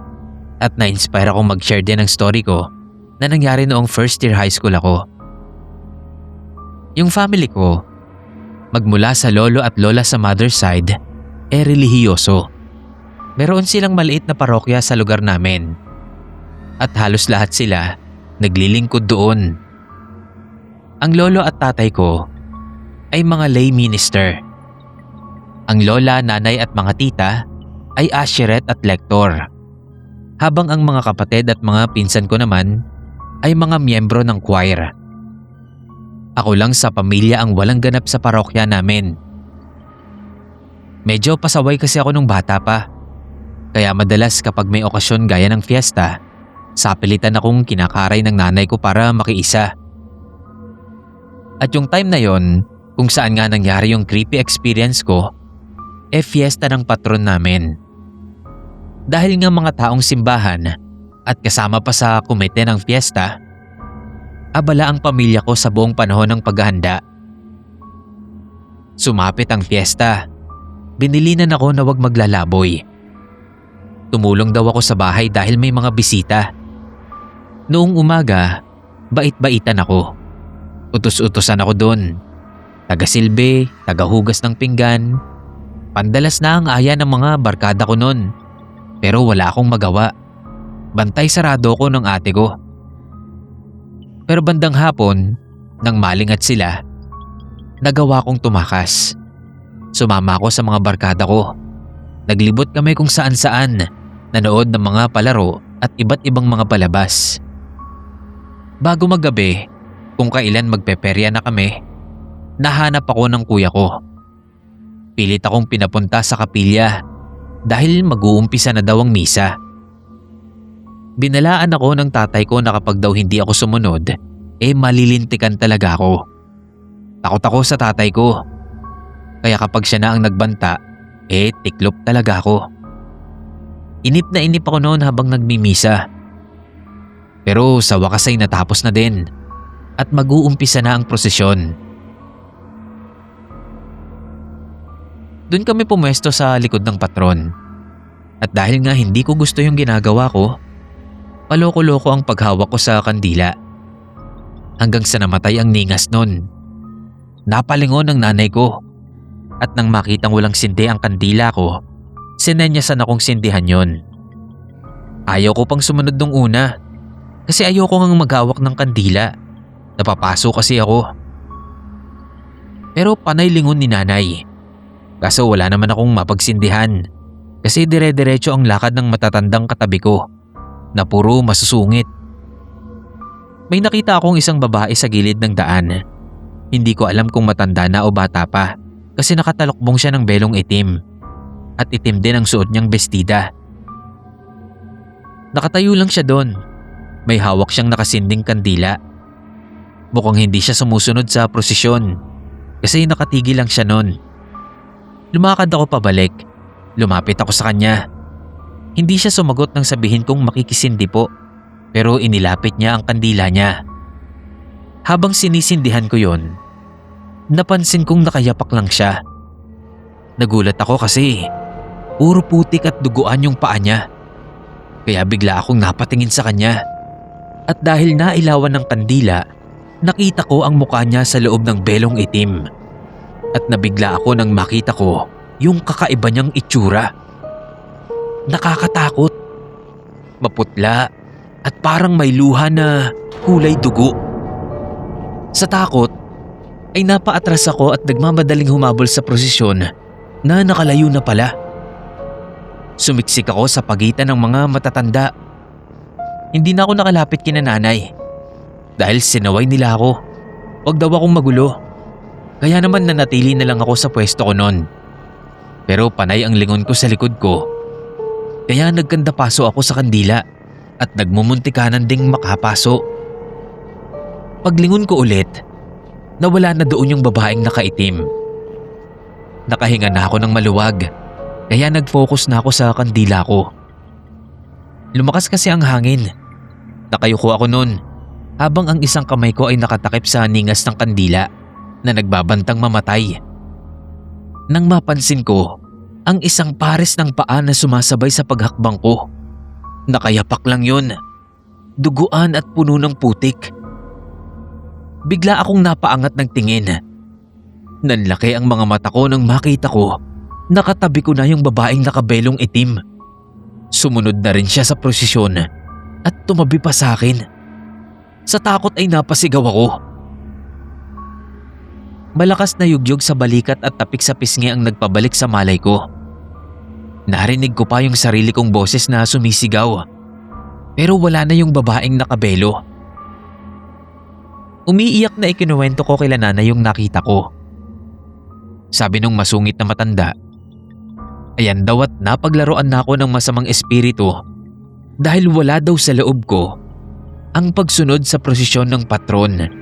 at na-inspire akong mag-share din ng story ko na nangyari noong first year high school ako. Yung family ko, magmula sa lolo at lola sa mother's side, relihiyoso. Meron silang maliit na parokya sa lugar namin at halos lahat sila naglilingkod doon. Ang lolo at tatay ko ay mga lay minister. Ang lola, nanay at mga tita ay usheret at lektor. Habang ang mga kapatid at mga pinsan ko naman ay mga miyembro ng choir. Ako lang sa pamilya ang walang ganap sa parokya namin. Medyo pasaway kasi ako nung bata pa. Kaya madalas kapag may okasyon gaya ng fiesta, sapilitan akong kinakaray ng nanay ko para makiisa. At yung time na yon, kung saan nga nangyari yung creepy experience ko, fiesta ng patron namin. Dahil nga mga taong simbahan at kasama pa sa komite ng fiesta, abala ang pamilya ko sa buong panahon ng paghahanda. Sumapit ang fiesta. Binilinan ako na wag maglalaboy. Tumulong daw ako sa bahay dahil may mga bisita. Noong umaga, bait-baitan ako. Utos-utosan ako doon. Taga-silbi, taga-hugas ng pinggan. Pandalas na ang aya ng mga barkada ko noon. Pero wala akong magawa. Bantay sarado ko ng ate ko. Pero bandang hapon, nang malingat sila, nagawa kong tumakas. Sumama ako sa mga barkada ko. Naglibot kami kung saan-saan, nanood ng mga palaro at iba't ibang mga palabas. Bago maggabi, kung kailan magpeperya na kami, nahanap ako ng kuya ko. Pilit akong pinapunta sa kapilya dahil mag-uumpisa na daw ang misa. Binalaan ako ng tatay ko na kapag daw hindi ako sumunod, malilintikan talaga ako. Takot ako sa tatay ko. Kaya kapag siya na ang nagbanta, tiklop talaga ako. Inip na inip ako noon habang nagmimisa. Pero sa wakas ay natapos na din at mag-uumpisa na ang prosesyon. Doon kami pumwesto sa likod ng patron. At dahil nga hindi ko gusto yung ginagawa ko, paloko-loko ang paghawak ko sa kandila. Hanggang sa namatay ang ningas nun. Napalingon ang nanay ko. At nang makitang walang sindi ang kandila ko, sinenyasan akong sindihan yon. Ayaw ko pang sumunod nung una. Kasi ayoko ngang maghawak ng kandila. Napapaso kasi ako. Pero panay lingon ni nanay. Kaso wala naman akong mapagsindihan. Kasi dire-diretso ang lakad ng matatandang katabi ko na puro masusungit. May nakita akong isang babae sa gilid ng daan. Hindi ko alam kung matanda na o bata pa kasi nakatalokbong siya ng belong itim. At itim din ang suot niyang bestida. Nakatayo lang siya doon. May hawak siyang nakasinding kandila. Mukhang hindi siya sumusunod sa prosesyon kasi nakatigil lang siya noon. Lumakad ako pabalik. Lumapit ako sa kanya. Hindi siya sumagot nang sabihin kong makikisindi po, pero inilapit niya ang kandila niya. Habang sinisindihan ko yon, napansin kong nakayapak lang siya. Nagulat ako kasi puro putik at duguan yung paa niya. Kaya bigla akong napatingin sa kanya. At dahil nailawan ng kandila, nakita ko ang mukha niya sa loob ng belong itim. At nabigla ako nang makita ko yung kakaiba niyang itsura. Nakakatakot. Maputla at parang may luha na kulay dugo. Sa takot ay napaatras ako at nagmamadaling humabol sa prosesyon na nakalayo na pala. Sumiksik ako sa pagitan ng mga matatanda. Hindi na ako nakalapit kina nanay dahil sinaway nila ako. Huwag daw akong magulo. Kaya naman nanatili na lang ako sa pwesto ko noon. Pero panay ang lingon ko sa likod ko. Kaya nagkanda paso ako sa kandila at nagmumuntikanan ding makapaso. Paglingon ko ulit, nawala na doon yung babaeng nakaitim. Nakahinga na ako ng maluwag, kaya nag-focus na ako sa kandila ko. Lumakas kasi ang hangin. Nakayuko ako noon habang ang isang kamay ko ay nakatakip sa ningas ng kandila na nagbabantang mamatay. Nang mapansin ko, ang isang pares ng paa na sumasabay sa paghakbang ko. Nakayapak lang yun. Duguan at puno ng putik. Bigla akong napaangat ng tingin. Nanlaki ang mga mata ko nang makita ko. Nakatabi ko na yung babaeng nakabelong itim. Sumunod na rin siya sa prosesyon at tumabi pa sa akin. Sa takot ay napasigaw ako. Malakas na yugyog sa balikat at tapik sa pisngi ang nagpabalik sa malay ko. Narinig ko pa yung sarili kong boses na sumisigaw. Pero wala na yung babaeng nakabelo. Umiiyak na ikinuwento ko kila nanay yung nakita ko. Sabi nung masungit na matanda, ayan daw at napaglaruan na ako ng masamang espiritu dahil wala daw sa loob ko ang pagsunod sa prosesyon ng patron